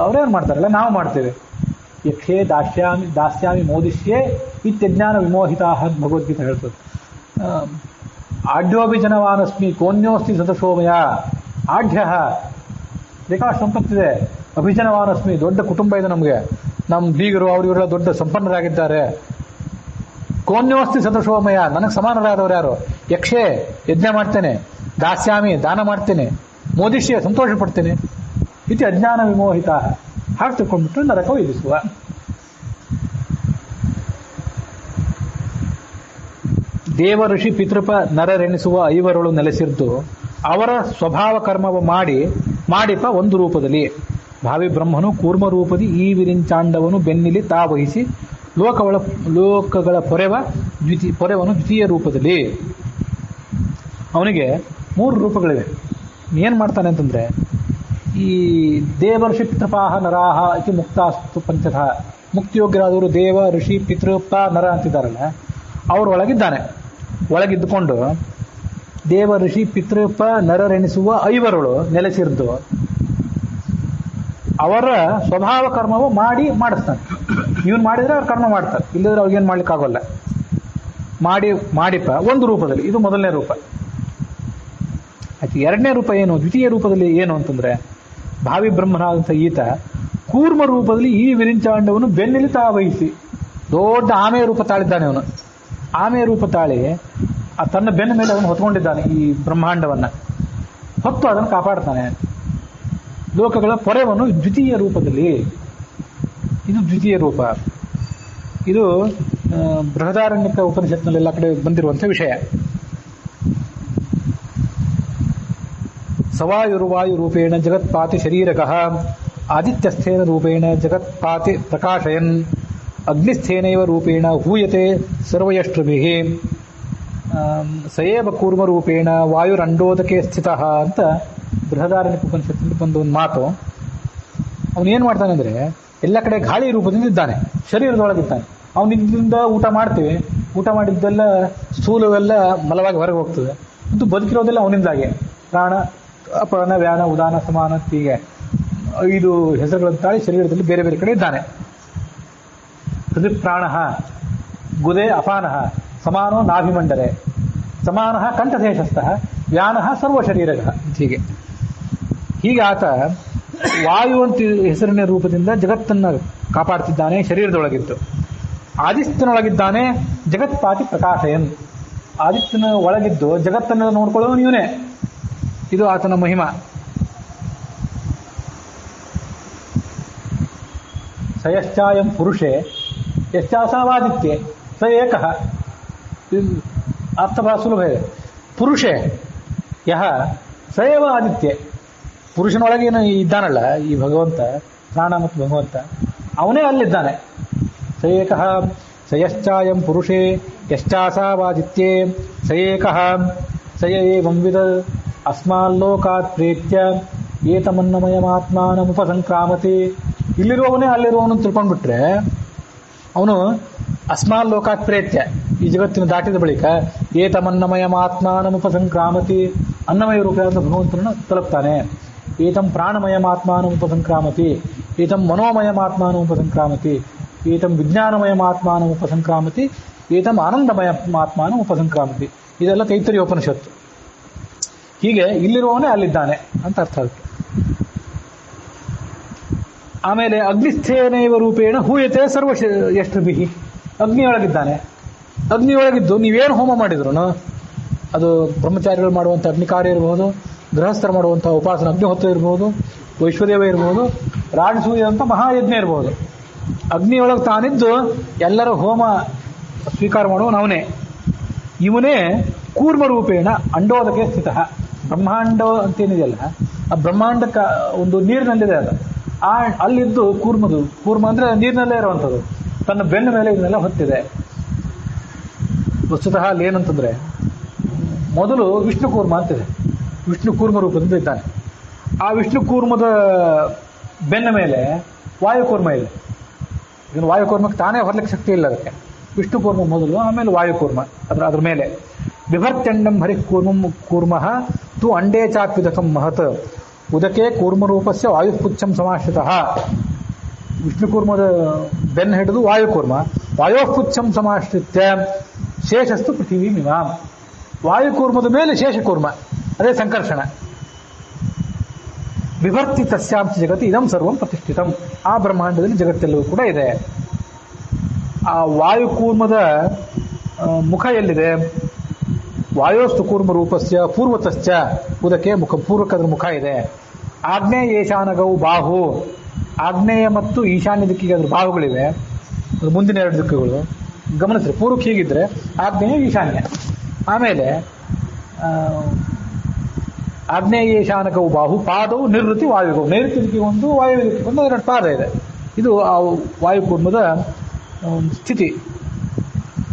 ಅವ್ರೇನು ಮಾಡ್ತಾರಲ್ಲ, ನಾವು ಮಾಡ್ತೇವೆ. ಯಕ್ಷೇ ದಾಸ್ಯಾಮಿ ಮೋದಿಷ್ಯೇ ಇತ್ಯಜ್ಞಾನ ವಿಮೋಹಿತಾ ಭಗವದ್ಗೀತೆ ಹೇಳ್ತದೆ. ಆಢ್ಯೋಭಿಜನವಾನಸ್ಮಿ ಕೋನ್ಯೋಸ್ತಿ ಸದಸೋಮಯ. ಆಢ್ಯ ಬೇಕಾಷ್ಟು ಸಂಪತ್ತಿದೆ, ಅಭಿಜನವಾನಸ್ಮಿ ದೊಡ್ಡ ಕುಟುಂಬ ಇದೆ ನಮಗೆ, ನಮ್ಮ ಬೀಗರು ಅವರಿವರೆಲ್ಲ ದೊಡ್ಡ ಸಂಪನ್ನರಾಗಿದ್ದಾರೆ. ಕೋನ್ಯೋಸ್ತಿ ಸದಸೋಮಯ, ನನಗೆ ಸಮಾನರಾದವರು ಯಾರು? ಯಕ್ಷೇ ಯಜ್ಞ ಮಾಡ್ತೇನೆ, ದಾಸ್ಯಾಮಿ ದಾನ ಮಾಡ್ತೇನೆ, ಮೋದಿಷ್ಯ ಸಂತೋಷ ಪಡ್ತೇನೆ. ಇತಿ ಅಜ್ಞಾನ ವಿಮೋಹಿತ. ಹಾಗೆ ತಿಳ್ಕೊಂಡ್ಬಿಟ್ಟು ನರಕ ವಿಧಿಸುವ. ದೇವ ಋಷಿ ಪಿತೃಪ ನರರೆಣಿಸುವ ಐವರಳು ನೆಲೆಸಿದ್ದು ಅವರ ಸ್ವಭಾವ ಕರ್ಮವ ಮಾಡಿಪ ಒಂದು ರೂಪದಲ್ಲಿ. ಭಾವಿ ಬ್ರಹ್ಮನು ಕೂರ್ಮ ರೂಪದಿ ಈ ವಿರಿಂಚಾಂಡವನು ಬೆನ್ನಿಲಿ ತಾವಹಿಸಿ ಲೋಕಗಳ ಪೊರೆವನು ದ್ವಿತೀಯ ರೂಪದಲ್ಲಿ. ಅವನಿಗೆ 3 ರೂಪಗಳಿವೆ. ಏನು ಮಾಡ್ತಾನೆ ಅಂತಂದ್ರೆ, ಈ ದೇವ ಋಷಿ ಪಿತೃಪಾಹ ನರಾಹ ಇತಿ ಮುಕ್ತಾಸ್ತು ಪಂಚತಃ. ಮುಕ್ತಿಯೋಗ್ಯರಾದವರು ದೇವ ಋಷಿ ಪಿತೃಪ ನರ ಅಂತಿದ್ದಾರಲ್ಲ, ಅವ್ರ ಒಳಗಿದ್ದುಕೊಂಡು ದೇವ ಋಷಿ ಪಿತೃಪ ನರರೆಣಿಸುವ ಐವರುಳು ನೆಲೆಸಿರ್ದು ಅವರ ಸ್ವಭಾವ ಕರ್ಮವು ಮಾಡಿಸ್ತಾನೆ. ಇವನು ಮಾಡಿದ್ರೆ ಅವ್ರು ಕರ್ಮ ಮಾಡ್ತಾರೆ, ಇಲ್ಲದ್ರೆ ಅವ್ರಿಗೇನು ಮಾಡ್ಲಿಕ್ಕಾಗೋಲ್ಲ. ಮಾಡಿಪ ಒಂದು ರೂಪದಲ್ಲಿ. ಇದು ಮೊದಲನೇ ರೂಪ. ಆಯ್ತು, ಎರಡನೇ ರೂಪ ಏನು? ದ್ವಿತೀಯ ರೂಪದಲ್ಲಿ ಏನು ಅಂತಂದ್ರೆ, ಭಾವಿ ಬ್ರಹ್ಮನಾದಂಥ ಈತ ಕೂರ್ಮ ರೂಪದಲ್ಲಿ ಈ ವಿರಿಂಚಾಂಡವನ್ನು ಬೆನ್ನಿಲಿ ವಹಿಸಿ ದೊಡ್ಡ ಆಮೆಯ ರೂಪ ತಾಳಿದ್ದಾನೆ. ಅವನು ಆಮೆಯ ರೂಪ ತಾಳಿ ತನ್ನ ಬೆನ್ನ ಮೇಲೆ ಅವನು ಹೊತ್ಕೊಂಡಿದ್ದಾನೆ. ಈ ಬ್ರಹ್ಮಾಂಡವನ್ನ ಹೊತ್ತು ಅದನ್ನು ಕಾಪಾಡ್ತಾನೆ. ಲೋಕಗಳ ಪೊರೆವನ್ನು ದ್ವಿತೀಯ ರೂಪದಲ್ಲಿ. ಇದು ದ್ವಿತೀಯ ರೂಪ. ಇದು ಬೃಹದಾರಣ್ಯಕ ಉಪನಿಷತ್ನಲ್ಲೆಲ್ಲ ಕಡೆ ಬಂದಿರುವಂಥ ವಿಷಯ. ಸವಾಯುರ್ವಾಯು ರೂಪೇಣ ಜಗತ್ಪಾತಿ ಶರೀರಕಃ ಆದಿತ್ಯಸ್ಥೇನ ರೂಪೇಣ ಜಗತ್ಪಾತಿ ಪ್ರಕಾಶಯನ್ ಅಗ್ನಿಸ್ಥೇನೈವ ರೂಪೇಣ ಹೂಯತೆ ಸರ್ವಯಷ್ಟೃಭಿಃ ಸಯೇವ ಕೂರ್ಮ ರೂಪೇಣ ವಾಯುರಂಡೋದಕೆ ಸ್ಥಿತಃ ಅಂತ ಬೃಹದಾರಣ್ಯಕ ಉಪನಿಷತ್ತಿನಲ್ಲಿ ಬಂದ ಒಂದು ಮಾತು. ಅವನೇನು ಮಾಡ್ತಾನೆ ಅಂದರೆ, ಎಲ್ಲ ಕಡೆ ಗಾಳಿ ರೂಪದಿಂದ ಇದ್ದಾನೆ, ಶರೀರದೊಳಗಿದ್ದಾನೆ. ಅವನಿಂದ ಊಟ ಮಾಡ್ತೀವಿ, ಊಟ ಮಾಡಿದ್ದೆಲ್ಲ ಸ್ಥೂಲವೆಲ್ಲ ಮಲವಾಗಿ ಹೊರಗೆ ಹೋಗ್ತದೆ. ಅಂತೂ ಬದುಕಿರೋದೆಲ್ಲ ಅವನಿಂದಾಗೆ. ಪ್ರಾಣ ಅಪಾನ ವ್ಯಾನ ಉದಾನ ಸಮಾನ ಹೀಗೆ 5 ಹೆಸರುಗಳನ್ನು ತಾಳಿ ಶರೀರದಲ್ಲಿ ಬೇರೆ ಬೇರೆ ಕಡೆ ಇದ್ದಾನೆ. ಹೃದಯ ಪ್ರಾಣ, ಗುದೆ ಅಪಾನಃ, ಸಮಾನೋ ನಾಭಿಮಂಡಲೆ, ಸಮಾನಃ ಕಂಠದೇಶಸ್ಥಃ, ವ್ಯಾನಃ ಸರ್ವಶರೀರಕ. ಹೀಗೆ ಆತ ವಾಯು ಅಂತ ಹೆಸರಿನ ರೂಪದಿಂದ ಜಗತ್ತನ್ನು ಕಾಪಾಡ್ತಿದ್ದಾನೆ ಶರೀರದೊಳಗಿದ್ದು. ಆದಿತ್ಯನೊಳಗಿದ್ದಾನೆ ಜಗತ್ಪಾತಿ ಪ್ರಕಾಶಯನ್. ಆದಿತ್ಯನ ಒಳಗಿದ್ದು ಜಗತ್ತನ್ನೆಲ್ಲ ನೋಡ್ಕೊಳ್ಳೋನು ಇವನೇ. ಇದು ಆತನ ಮಹಿಮಾ. ಸಯಶ್ಚಾಯಂ ಪುರುಷೇ ಯಶ್ಚಾಸಾವಾದಿತ್ಯೆ ಸ ಏಕಃ. ಅರ್ಥ ಬಹಳ ಸುಲಭ ಇದೆ. ಪುರುಷೇ ಯಹ ಸಯವ ಆದಿತ್ಯ. ಪುರುಷನೊಳಗೇನು ಇದ್ದಾನಲ್ಲ ಈ ಭಗವಂತ, ಪ್ರಾಣ ಮತ್ತು ಭಗವಂತ, ಅವನೇ ಅಲ್ಲಿದ್ದಾನೆ. ಸ ಏಕಃ ಸಯಶ್ಚಾಯಂ ಪುರುಷೇ ಯಶ್ಚಾಸಾವಾದಿತ್ಯೆ ಸ ಏಕಃ ಸಯ ಏವಂವಿದ ಅಸ್ಮಾಲ್ಲೋಕಾತ್ ಪ್ರೇತ್ಯ ಏತಮನ್ನಮಯಮಾತ್ಮಾನಮುಪಸಂಕ್ರಾಮತಿ. ಇಲ್ಲಿರುವವನೇ ಅಲ್ಲಿರುವವನು ತಿಳ್ಕೊಂಡ್ಬಿಟ್ರೆ ಅವನು ಅಸ್ಮಾಲ್ಲೋಕಾತ್ ಪ್ರೇತ್ಯ, ಈ ಜಗತ್ತಿನ ದಾಟಿದ ಬಳಿಕ ಏತಮನ್ನಮಯಮಾತ್ಮಾನಮುಪಸಂಕ್ರಾಮತಿ, ಅನ್ನಮಯ ರೂಪವಾದ ಭಗವಂತನನ್ನು ತಲುಪ್ತಾನೆ. ಏತಂ ಪ್ರಾಣಮಯಮಾತ್ಮಾನಂ ಉಪಸಂಕ್ರಾಮತಿ, ಏತಂ ಮನೋಮಯಮಾತ್ಮಾನಂ ಉಪಸಂಕ್ರಾಮತಿ, ಏತಂ ವಿಜ್ಞಾನಮಯಮಾತ್ಮಾನಂ ಉಪಸಂಕ್ರಾಮತಿ, ಏತಂ ಆನಂದಮಯಮಾತ್ಮಾನಂ ಉಪಸಂಕ್ರಾಮತಿ. ಇದೆಲ್ಲ ತೈತ್ತರೀಯ ಉಪನಿಷತ್ತು. ಹೀಗೆ ಇಲ್ಲಿರುವವನೇ ಅಲ್ಲಿದ್ದಾನೆ ಅಂತ ಅರ್ಥ ಅದಕ್ಕೆ. ಆಮೇಲೆ ಅಗ್ನಿಸ್ಥೇನೈವ ರೂಪೇಣ ಹೂಯತೆ ಸರ್ವ ಯಷ್ಟಭಿಹಿ. ಅಗ್ನಿಯೊಳಗಿದ್ದಾನೆ. ಅಗ್ನಿಯೊಳಗಿದ್ದು ನೀವೇನು ಹೋಮ ಮಾಡಿದ್ರು, ಅದು ಬ್ರಹ್ಮಚಾರಿಗಳು ಮಾಡುವಂಥ ಅಗ್ನಿ ಕಾರ್ಯ ಇರಬಹುದು, ಗೃಹಸ್ಥರು ಮಾಡುವಂಥ ಉಪಾಸನ ಅಗ್ನಿಹೋತ್ರ ಇರಬಹುದು, ವೈಶ್ವದೇವ ಇರಬಹುದು, ರಾಜಸೂಯ ಅಂತ ಮಹಾಯಜ್ಞ ಇರಬಹುದು. ಅಗ್ನಿಯೊಳಗೆ ತಾನಿದ್ದು ಎಲ್ಲರ ಹೋಮ ಸ್ವೀಕಾರ ಮಾಡುವನು ಅವನೇ. ಇವನೇ ಕೂರ್ಮ ರೂಪೇಣ ಅಂಡೋದಕ್ಕೆ ಸ್ಥಿತ. ಬ್ರಹ್ಮಾಂಡ ಅಂತೇನಿದೆಯಲ್ಲ, ಆ ಬ್ರಹ್ಮಾಂಡಕ್ಕೆ ಒಂದು ನೀರಿನಲ್ಲಿದೆ ಅದು. ಅಲ್ಲಿದ್ದು ಕೂರ್ಮದು. ಕೂರ್ಮ ಅಂದ್ರೆ ನೀರಿನಲ್ಲೇ ಇರುವಂಥದ್ದು. ತನ್ನ ಬೆನ್ನ ಮೇಲೆ ಇದನ್ನೆಲ್ಲ ಹೊತ್ತಿದೆ. ವಸ್ತುತಃ ಅಲ್ಲಿ ಏನಂತಂದ್ರೆ, ಮೊದಲು ವಿಷ್ಣು ಕೂರ್ಮ ಅಂತಿದೆ. ವಿಷ್ಣು ಕೂರ್ಮ ರೂಪದಿಂದ ಇದ್ದಾನೆ. ಆ ವಿಷ್ಣು ಕೂರ್ಮದ ಬೆನ್ನ ಮೇಲೆ ವಾಯುಕೂರ್ಮ ಇದೆ. ಇದನ್ನು ವಾಯುಕೂರ್ಮಕ್ಕೆ ತಾನೇ ಹೊರಲಿಕ್ಕೆ ಶಕ್ತಿ ಇಲ್ಲ ಅದಕ್ಕೆ. ವಿಷ್ಣು ಕೂರ್ಮ ಮೊದಲು, ಆಮೇಲೆ ವಾಯುಕೂರ್ಮ ಅದ್ರ ಮೇಲೆ. ಬಿಭರ್ತ್ಯಂಡಂ ಹರಿಕೂರ್ಮಂ ಕೂರ್ಮ ತು ಅಂಡೇ ಚಾಪ್ಯುದಕಂ ಮಹತ್ ಉದಕೆ ಕೂರ್ಮರೂಪಸ್ಯ ವಾಯುಪುಚ್ಛಂ ಸಮಾಶ್ರಿತಃ. ವಿಷ್ಣುಕೂರ್ಮದ ಬೆನ್ನು ಹಿಡಿದು ವಾಯುಕೂರ್ಮ, ವಾಯೋಪುಚ್ಛಂ ಸಮಾಶ್ರಿತ್ಯ ಶೇಷಸ್ತು ಪೃಥಿವೀಮಿಮಾಂ. ವಾಯುಕೂರ್ಮದ ಮೇಲೆ ಶೇಷಕೂರ್ಮ, ಅದೇ ಸಂಕರ್ಷಣ. ವಿಭರ್ತಿ ತಸ್ಯಾಂಶ ಜಗತಿ ಇದಂ ಸರ್ವಂ ಪ್ರತಿಷ್ಠಿತಂ. ಆ ಬ್ರಹ್ಮಾಂಡದಲ್ಲಿ ಜಗತ್ತೆಲ್ಲವೂ ಕೂಡ ಇದೆ. ಆ ವಾಯುಕೂರ್ಮದ ಮುಖ ಎಲ್ಲಿದೆ? ವಾಯೋಸ್ತು ಕೂರ್ಮ ರೂಪಸ್ಯ ಪೂರ್ವತಶ್ಚ ಉದಕೆ ಮುಖ, ಪೂರ್ವಕದ್ರ ಮುಖ ಇದೆ. ಆಗ್ನೇಯ ಈಶಾನಗವು ಬಾಹು, ಆಗ್ನೇಯ ಮತ್ತು ಈಶಾನ್ಯ ದಿಕ್ಕಿಗೆ ಅದ್ರ ಬಾಹುಗಳಿವೆ. ಅದು ಮುಂದಿನ ಎರಡು ದಿಕ್ಕುಗಳು ಗಮನಿಸ್ರಿ. ಪೂರ್ವಕ್ಕೆ ಹೀಗಿದ್ರೆ ಆಗ್ನೇಯ ಈಶಾನ್ಯ. ಆಮೇಲೆ ಆಗ್ನೇಯ ಈಶಾನಕವು ಬಾಹು, ಪಾದವು ನಿರ್ವೃತಿ ವಾಯುಗವು. ನೈಋತ್ಯ ದಿಕ್ಕಿಗೆ ಒಂದು, ವಾಯು ದಿಕ್ಕಿಗೆ ಒಂದು, ಎರಡು ಪಾದ ಇದೆ. ಇದು ಆ ವಾಯುಕೂರ್ಮದ ಸ್ಥಿತಿ.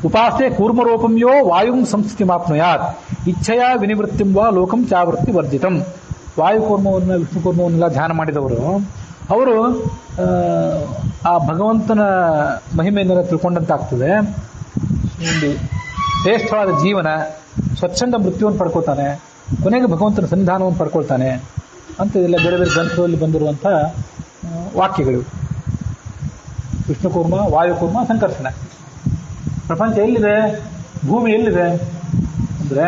ಉಪಾಸೆ ಕೂರ್ಮರೂಪಂ ಯೋ ವಾಯುಂ ಸಂಸ್ಥಿತಿ ಮಾಪ್ನುಯಾತ್ ಇಚ್ಛೆಯ ವಿನಿವೃತ್ತಿಂ ವಾ ಲೋಕಂ ಚಾವೃತ್ತಿ ವರ್ಜಿತಂ. ವಾಯುಕೂರ್ಮವನ್ನು, ವಿಷ್ಣುಕೂರ್ಮವನ್ನೆಲ್ಲ ಧ್ಯಾನ ಮಾಡಿದವರು ಅವರು ಆ ಭಗವಂತನ ಮಹಿಮೆಯನ್ನೆಲ್ಲ ತಿಳ್ಕೊಂಡಂತಾಗ್ತದೆ. ಒಂದು ಶ್ರೇಷ್ಠವಾದ ಜೀವನ, ಸ್ವಚ್ಛಂದ ಮೃತ್ಯುವನ್ನು ಪಡ್ಕೊಳ್ತಾನೆ, ಕೊನೆಗೆ ಭಗವಂತನ ಸನ್ನಿಧಾನವನ್ನು ಪಡ್ಕೊಳ್ತಾನೆ ಅಂತ ಇದೆಲ್ಲ ಬೇರೆ ಬೇರೆ ಗ್ರಂಥಗಳಲ್ಲಿ ಬಂದಿರುವಂಥ ವಾಕ್ಯಗಳು. ವಿಷ್ಣುಕೂರ್ಮ, ವಾಯುಕೂರ್ಮ, ಸಂಕರ್ಷಣ. ಪ್ರಪಂಚ ಎಲ್ಲಿದೆ? ಭೂಮಿ ಎಲ್ಲಿದೆ ಅಂದರೆ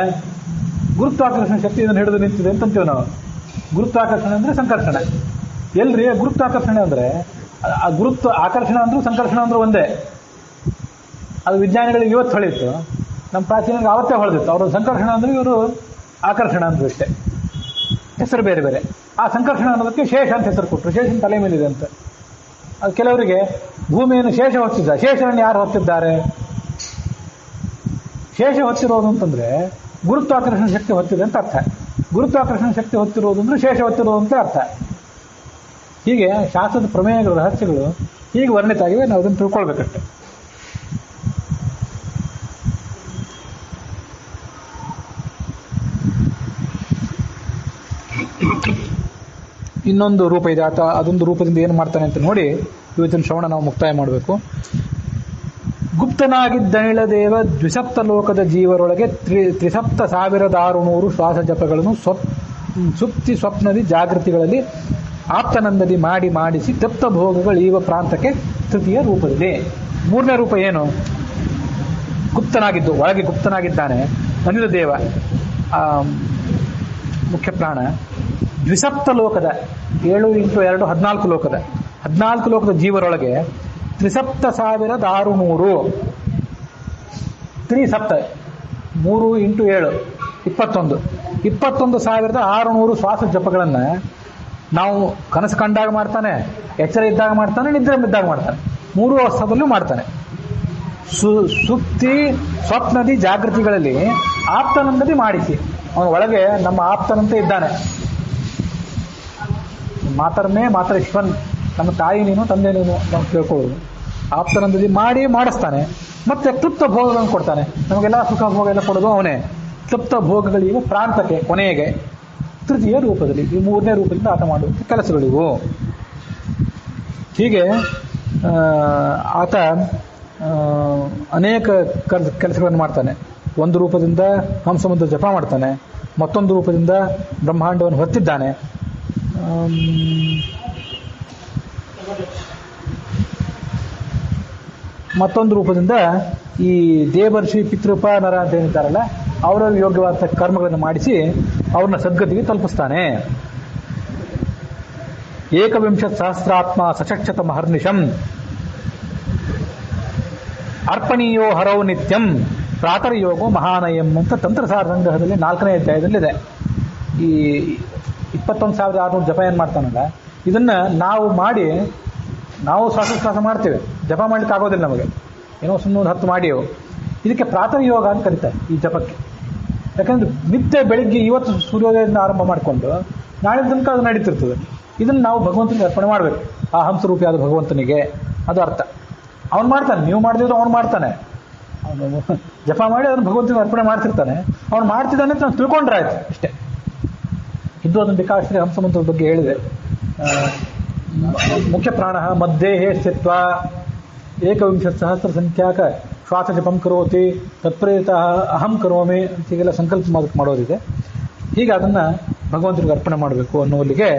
ಗುರುತ್ವಾಕರ್ಷಣ ಶಕ್ತಿ ಇದನ್ನು ಹಿಡಿದು ನಿಂತಿದೆ ಅಂತಂತೀವಿ ನಾವು. ಗುರುತ್ವಾಕರ್ಷಣೆ ಅಂದರೆ ಸಂಕರ್ಷಣ. ಎಲ್ರಿ ಗುರುತ್ವಾಕರ್ಷಣೆ ಅಂದರೆ? ಆ ಗುರುತ್ವ ಆಕರ್ಷಣ ಅಂದ್ರೂ ಸಂಕರ್ಷಣ ಅಂದ್ರೂ ಒಂದೇ. ಅದು ವಿಜ್ಞಾನಿಗಳಿಗೆ ಇವತ್ತು ಹೊಳಿತು, ನಮ್ಮ ಪ್ರಾಚೀನರಿಗೆ ಆವತ್ತೇ ಹೊಳೆದಿತ್ತು. ಅವರು ಸಂಕರ್ಷಣ ಅಂದ್ರೆ ಇವರು ಆಕರ್ಷಣ ಅಂದ್ರು ಅಷ್ಟೇ, ಹೆಸರು ಬೇರೆ ಬೇರೆ. ಆ ಸಂಕರ್ಷಣ ಅನ್ನೋದಕ್ಕೆ ಶೇಷ ಅಂತ ಹೆಸರು ಕೊಟ್ಟರು. ಶೇಷನ ತಲೆ ಮೇಲಿದೆ ಅಂತ. ಅದು ಕೆಲವರಿಗೆ ಭೂಮಿಯನ್ನು ಶೇಷ ಹೊತ್ತಿದ್ದ, ಶೇಷವನ್ನು ಯಾರು ಹೊತ್ತಿದ್ದಾರೆ? ಶೇಷ ಹೊತ್ತಿರೋದು ಅಂತಂದ್ರೆ ಗುರುತ್ವಾಕರ್ಷಣ ಶಕ್ತಿ ಹೊತ್ತಿದೆ ಅಂತ ಅರ್ಥ. ಗುರುತ್ವಾಕರ್ಷಣ ಶಕ್ತಿ ಹೊತ್ತಿರೋದು ಅಂದ್ರೆ ಶೇಷ ಹೊತ್ತಿರೋದು ಅಂತ ಅರ್ಥ. ಹೀಗೆ ಶಾಸ್ತ್ರದ ಪ್ರಮೇಯಗಳ ರಹಸ್ಯಗಳು ಹೀಗೆ ವರ್ಣಿತ ಆಗಿವೆ. ನಾವು ಅದನ್ನು ತಿಳ್ಕೊಳ್ಬೇಕಷ್ಟೆ. ಇನ್ನೊಂದು ರೂಪ ಇದೆ ಆತ. ಅದೊಂದು ರೂಪದಿಂದ ಏನು ಮಾಡ್ತಾನೆ ಅಂತ ನೋಡಿ ಇವತ್ತಿನ ಶ್ರವಣ ನಾವು ಮುಕ್ತಾಯ ಮಾಡಬೇಕು. ಗುಪ್ತನಾಗಿದ್ದನಿಳದೇವ ದ್ವಿಸಪ್ತ ಲೋಕದ ಜೀವರೊಳಗೆ 37,600 ಶ್ವಾಸ ಜಪಗಳನ್ನು ಸುಪ್ತಿ ಸ್ವಪ್ನದಿ ಜಾಗೃತಿಗಳಲ್ಲಿ ಆಪ್ತನಂದದಿ ಮಾಡಿ ಮಾಡಿಸಿ ತಪ್ತ ಭೋಗಗಳು ಈವ ಪ್ರಾಂತಕ್ಕೆ ತೃತೀಯ ರೂಪದಲ್ಲಿ. ಮೂರನೇ ರೂಪ ಏನು? ಗುಪ್ತನಾಗಿದ್ದು, ಒಳಗೆ ಗುಪ್ತನಾಗಿದ್ದಾನೆ ಅನಿಲ ದೇವ, ಮುಖ್ಯ ಪ್ರಾಣ. ದ್ವಿಸಪ್ತ ಲೋಕದ 7 × 2 14 ಲೋಕದ 14 ಲೋಕದ ಜೀವರೊಳಗೆ 37,600 ತ್ರಿಸಪ್ತ 3 × 7 21,600 ಶ್ವಾಸ ಜಪಗಳನ್ನು ನಾವು ಕನಸು ಕಂಡಾಗ ಮಾಡ್ತಾನೆ, ಎಚ್ಚರ ಇದ್ದಾಗ ಮಾಡ್ತಾನೆ, ನಿದ್ರೆ ಬಿದ್ದಾಗ ಮಾಡ್ತಾನೆ. 3 ಅವಸ್ಥಾದಲ್ಲೂ ಮಾಡ್ತಾನೆ. ಸುಪ್ತಿ ಸ್ವಪ್ನದಿ ಜಾಗೃತಿಗಳಲ್ಲಿ ಆಪ್ತನಂದದಿ ಮಾಡಿಸಿ. ಅವನ ಒಳಗೆ ನಮ್ಮ ಆಪ್ತನಂತೆ ಇದ್ದಾನೆ. ಮಾತ್ರ ಈಶ್ವನ್, ನಮ್ಮ ತಾಯಿ ನೀನು, ತಂದೆ ನೀನು ನಾವು ಕೇಳ್ಕೊಳ್ಳೋದು. ಆಪ್ತನಂದದಿ ಮಾಡಿಸ್ತಾನೆ. ಮತ್ತೆ ತೃಪ್ತ ಭೋಗಗಳನ್ನು ಕೊಡ್ತಾನೆ. ನಮಗೆಲ್ಲ ಸುಖ ಭೋಗ ಎಲ್ಲ ಕೊಡೋದು ಅವನೇ. ತೃಪ್ತ ಭೋಗಗಳಿವು ಪ್ರಾಂತಕ್ಕೆ, ಕೊನೆಗೆ ತೃತೀಯ ರೂಪದಲ್ಲಿ, ಈ ಮೂರನೇ ರೂಪದಿಂದ ಆತ ಮಾಡುವಂಥ ಕೆಲಸಗಳಿವು. ಹೀಗೆ ಆತ ಅನೇಕ ಕೆಲಸಗಳನ್ನು ಮಾಡ್ತಾನೆ. ಒಂದು ರೂಪದಿಂದ ಹಂಸಮಂತ್ರ ಜಪ ಮಾಡ್ತಾನೆ, ಮತ್ತೊಂದು ರೂಪದಿಂದ ಬ್ರಹ್ಮಾಂಡವನ್ನು ಹೊತ್ತಿದ್ದಾನೆ. ಮತ್ತೊಂದು ರೂಪದಿಂದ ಈ ದೇವರ್ಷಿ ಪಿತೃಪ ನರ ಅಂತ ಏನಿದ್ದಾರಲ್ಲ ಅವರ ಯೋಗ್ಯವಾದ ಕರ್ಮಗಳನ್ನು ಮಾಡಿಸಿ ಅವ್ರನ್ನ ಸದ್ಗತಿಗೆ ತಲುಪಿಸ್ತಾನೆ. ಏಕವಿಂಶತ್ ಸಹಸ್ರಾತ್ಮ ಸಚಕ್ಷತ ಮಹರ್ನಿಶಂ ಅರ್ಪಣೀಯೋ ಹರೌ ನಿತ್ಯಂ ಪ್ರಾತರ್ಯೋಗೋ ಮಹಾನಯಂ ಅಂತ ತಂತ್ರಸಾರ ಸಂಗ್ರಹದಲ್ಲಿ 4ನೇ ಅಧ್ಯಾಯದಲ್ಲಿದೆ. ಈ 21,600 ಜಪ ಏನು ಮಾಡ್ತಾನಲ್ಲ, ಇದನ್ನ ನಾವು ಮಾಡಿ ನಾವು ಶ್ವಾಸೋಚ್ಛ್ವಾಸ ಮಾಡ್ತೇವೆ, ಜಪ ಮಾಡ್ಲಿಕ್ಕೆ ಆಗೋದಿಲ್ಲ ನಮಗೆ, ಏನೋ ಸುಮ್ಮನೆ 10 ಮಾಡಿಯೋ. ಇದಕ್ಕೆ ಪ್ರಾತರ್ಯೋಗ ಅಂತ ಕರೀತಾರೆ ಈ ಜಪಕ್ಕೆ. ಯಾಕಂದ್ರೆ ನಿತ್ಯ ಬೆಳಿಗ್ಗೆ ಇವತ್ತು ಸೂರ್ಯೋದಯದಿಂದ ಆರಂಭ ಮಾಡಿಕೊಂಡು ನಾಳೆ ತನಕ ಅದು ನಡೀತಿರ್ತದೆ. ಇದನ್ನು ನಾವು ಭಗವಂತನಿಗೆ ಅರ್ಪಣೆ ಮಾಡಬೇಕು, ಆ ಹಂಸರೂಪಿಯಾದ ಭಗವಂತನಿಗೆ. ಅದು ಅರ್ಥ. ಅವನು ಮಾಡ್ತಾನೆ, ನೀವು ಮಾಡಿದ್ರು ಅವನು ಮಾಡ್ತಾನೆ. ಅವನು ಜಪ ಮಾಡಿ ಅದನ್ನು ಭಗವಂತನಿಗೆ ಅರ್ಪಣೆ ಮಾಡ್ತಿರ್ತಾನೆ. ಅವನು ಮಾಡ್ತಿದ್ದಾನೆ ಅಂತ ನಾವು ತಿಳ್ಕೊಂಡ್ರೆ ಆಯ್ತು ಇಷ್ಟೇ. ಇದು ಅದನ್ನು ಬೇಕಾಶ್ರೀ ಹಂಸಮಂತ್ರದ ಬಗ್ಗೆ ಹೇಳಿದೆ. ಮುಖ್ಯ ಪ್ರಾಣ ಮಧ್ಯೆ ಸ್ಥಿತ್ವ ಏಕವಿಂಶತ್ ಸಹಸ್ರ ಸಂಖ್ಯಾಕ ಶ್ವಾಸ ಜಪಂ ಕರೋತಿ ತತ್ಪ್ರೇರಿತ ಅಹಂ ಕರೋಮಿ ಅಂತ ಹೀಗೆಲ್ಲ ಸಂಕಲ್ಪ ಮಾಡೋದಿದೆ. ಹೀಗೆ ಅದನ್ನು ಭಗವಂತನಿಗೆ ಅರ್ಪಣೆ ಮಾಡಬೇಕು ಅನ್ನುವಲ್ಲಿಗೆ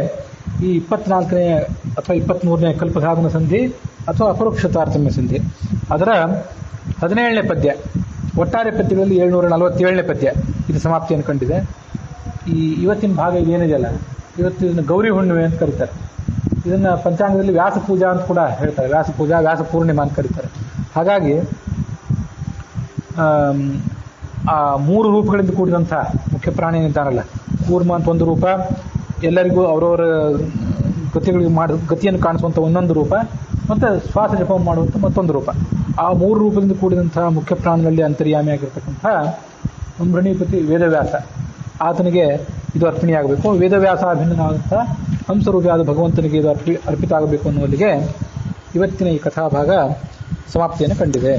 ಈ 24ನೇ ಅಥವಾ 23ನೇ ಕಲ್ಪಸಾಧನ ಸಂಧಿ ಅಥವಾ ಅಪರೋಕ್ಷ ತಾರತಮ್ಯ ಸಂಧಿ ಅದರ 17ನೇ ಪದ್ಯ, ಒಟ್ಟಾರೆ ಪದ್ಯಗಳಲ್ಲಿ 747ನೇ ಪದ್ಯ ಇದು ಸಮಾಪ್ತಿಯನ್ನು ಕಂಡಿದೆ. ಇವತ್ತಿನ ಭಾಗ ಇದೇನಿದೆಯಲ್ಲ, ಇವತ್ತು ಇದನ್ನು ಗೌರಿ ಹುಣ್ಣಿಮೆ ಅಂತ ಕರೀತಾರೆ. ಇದನ್ನು ಪಂಚಾಂಗದಲ್ಲಿ ವ್ಯಾಸ ಪೂಜಾ ಅಂತ ಕೂಡ ಹೇಳ್ತಾರೆ. ವ್ಯಾಸ ಪೂಜಾ, ವ್ಯಾಸ ಪೂರ್ಣಿಮಾ ಅಂತ ಕರೀತಾರೆ. ಹಾಗಾಗಿ ಆ 3 ರೂಪಗಳಿಂದ ಕೂಡಿದಂಥ ಮುಖ್ಯ ಪ್ರಾಣಿ ಏನಿದ್ದಾನಲ್ಲ, ಕೂರ್ಮ ಅಂತ ಒಂದು ರೂಪ, ಎಲ್ಲರಿಗೂ ಅವರವರ ಗತಿಗಳಿಗೆ ಗತಿಯನ್ನು ಕಾಣಿಸುವಂಥ ಒಂದೊಂದು ರೂಪ, ಮತ್ತು ಶ್ವಾಸ ಜಪವನ್ನು ಮಾಡುವಂಥ ಮತ್ತೊಂದು ರೂಪ. ಆ 3 ರೂಪದಿಂದ ಕೂಡಿದಂತಹ ಮುಖ್ಯ ಪ್ರಾಣಗಳಲ್ಲಿ ಅಂತರ್ಯಾಮಿಯಾಗಿರ್ತಕ್ಕಂಥ ಬ್ರಹ್ಮೀಪತಿ ವೇದವ್ಯಾಸ, ಆತನಿಗೆ ಇದು ಅರ್ಪಣೆಯಾಗಬೇಕು. ವೇದವ್ಯಾಸಾಭಿನ್ನನಾದಂಥ ಹಂಸರೂಪಿಯಾದ ಭಗವಂತನಿಗೆ ಇದು ಅರ್ಪಿತ ಆಗಬೇಕು ಅನ್ನುವಲ್ಲಿಗೆ ಇವತ್ತಿನ ಈ ಕಥಾಭಾಗ ಸಮಾಪ್ತಿಯನ್ನು ಕಂಡಿದೆ.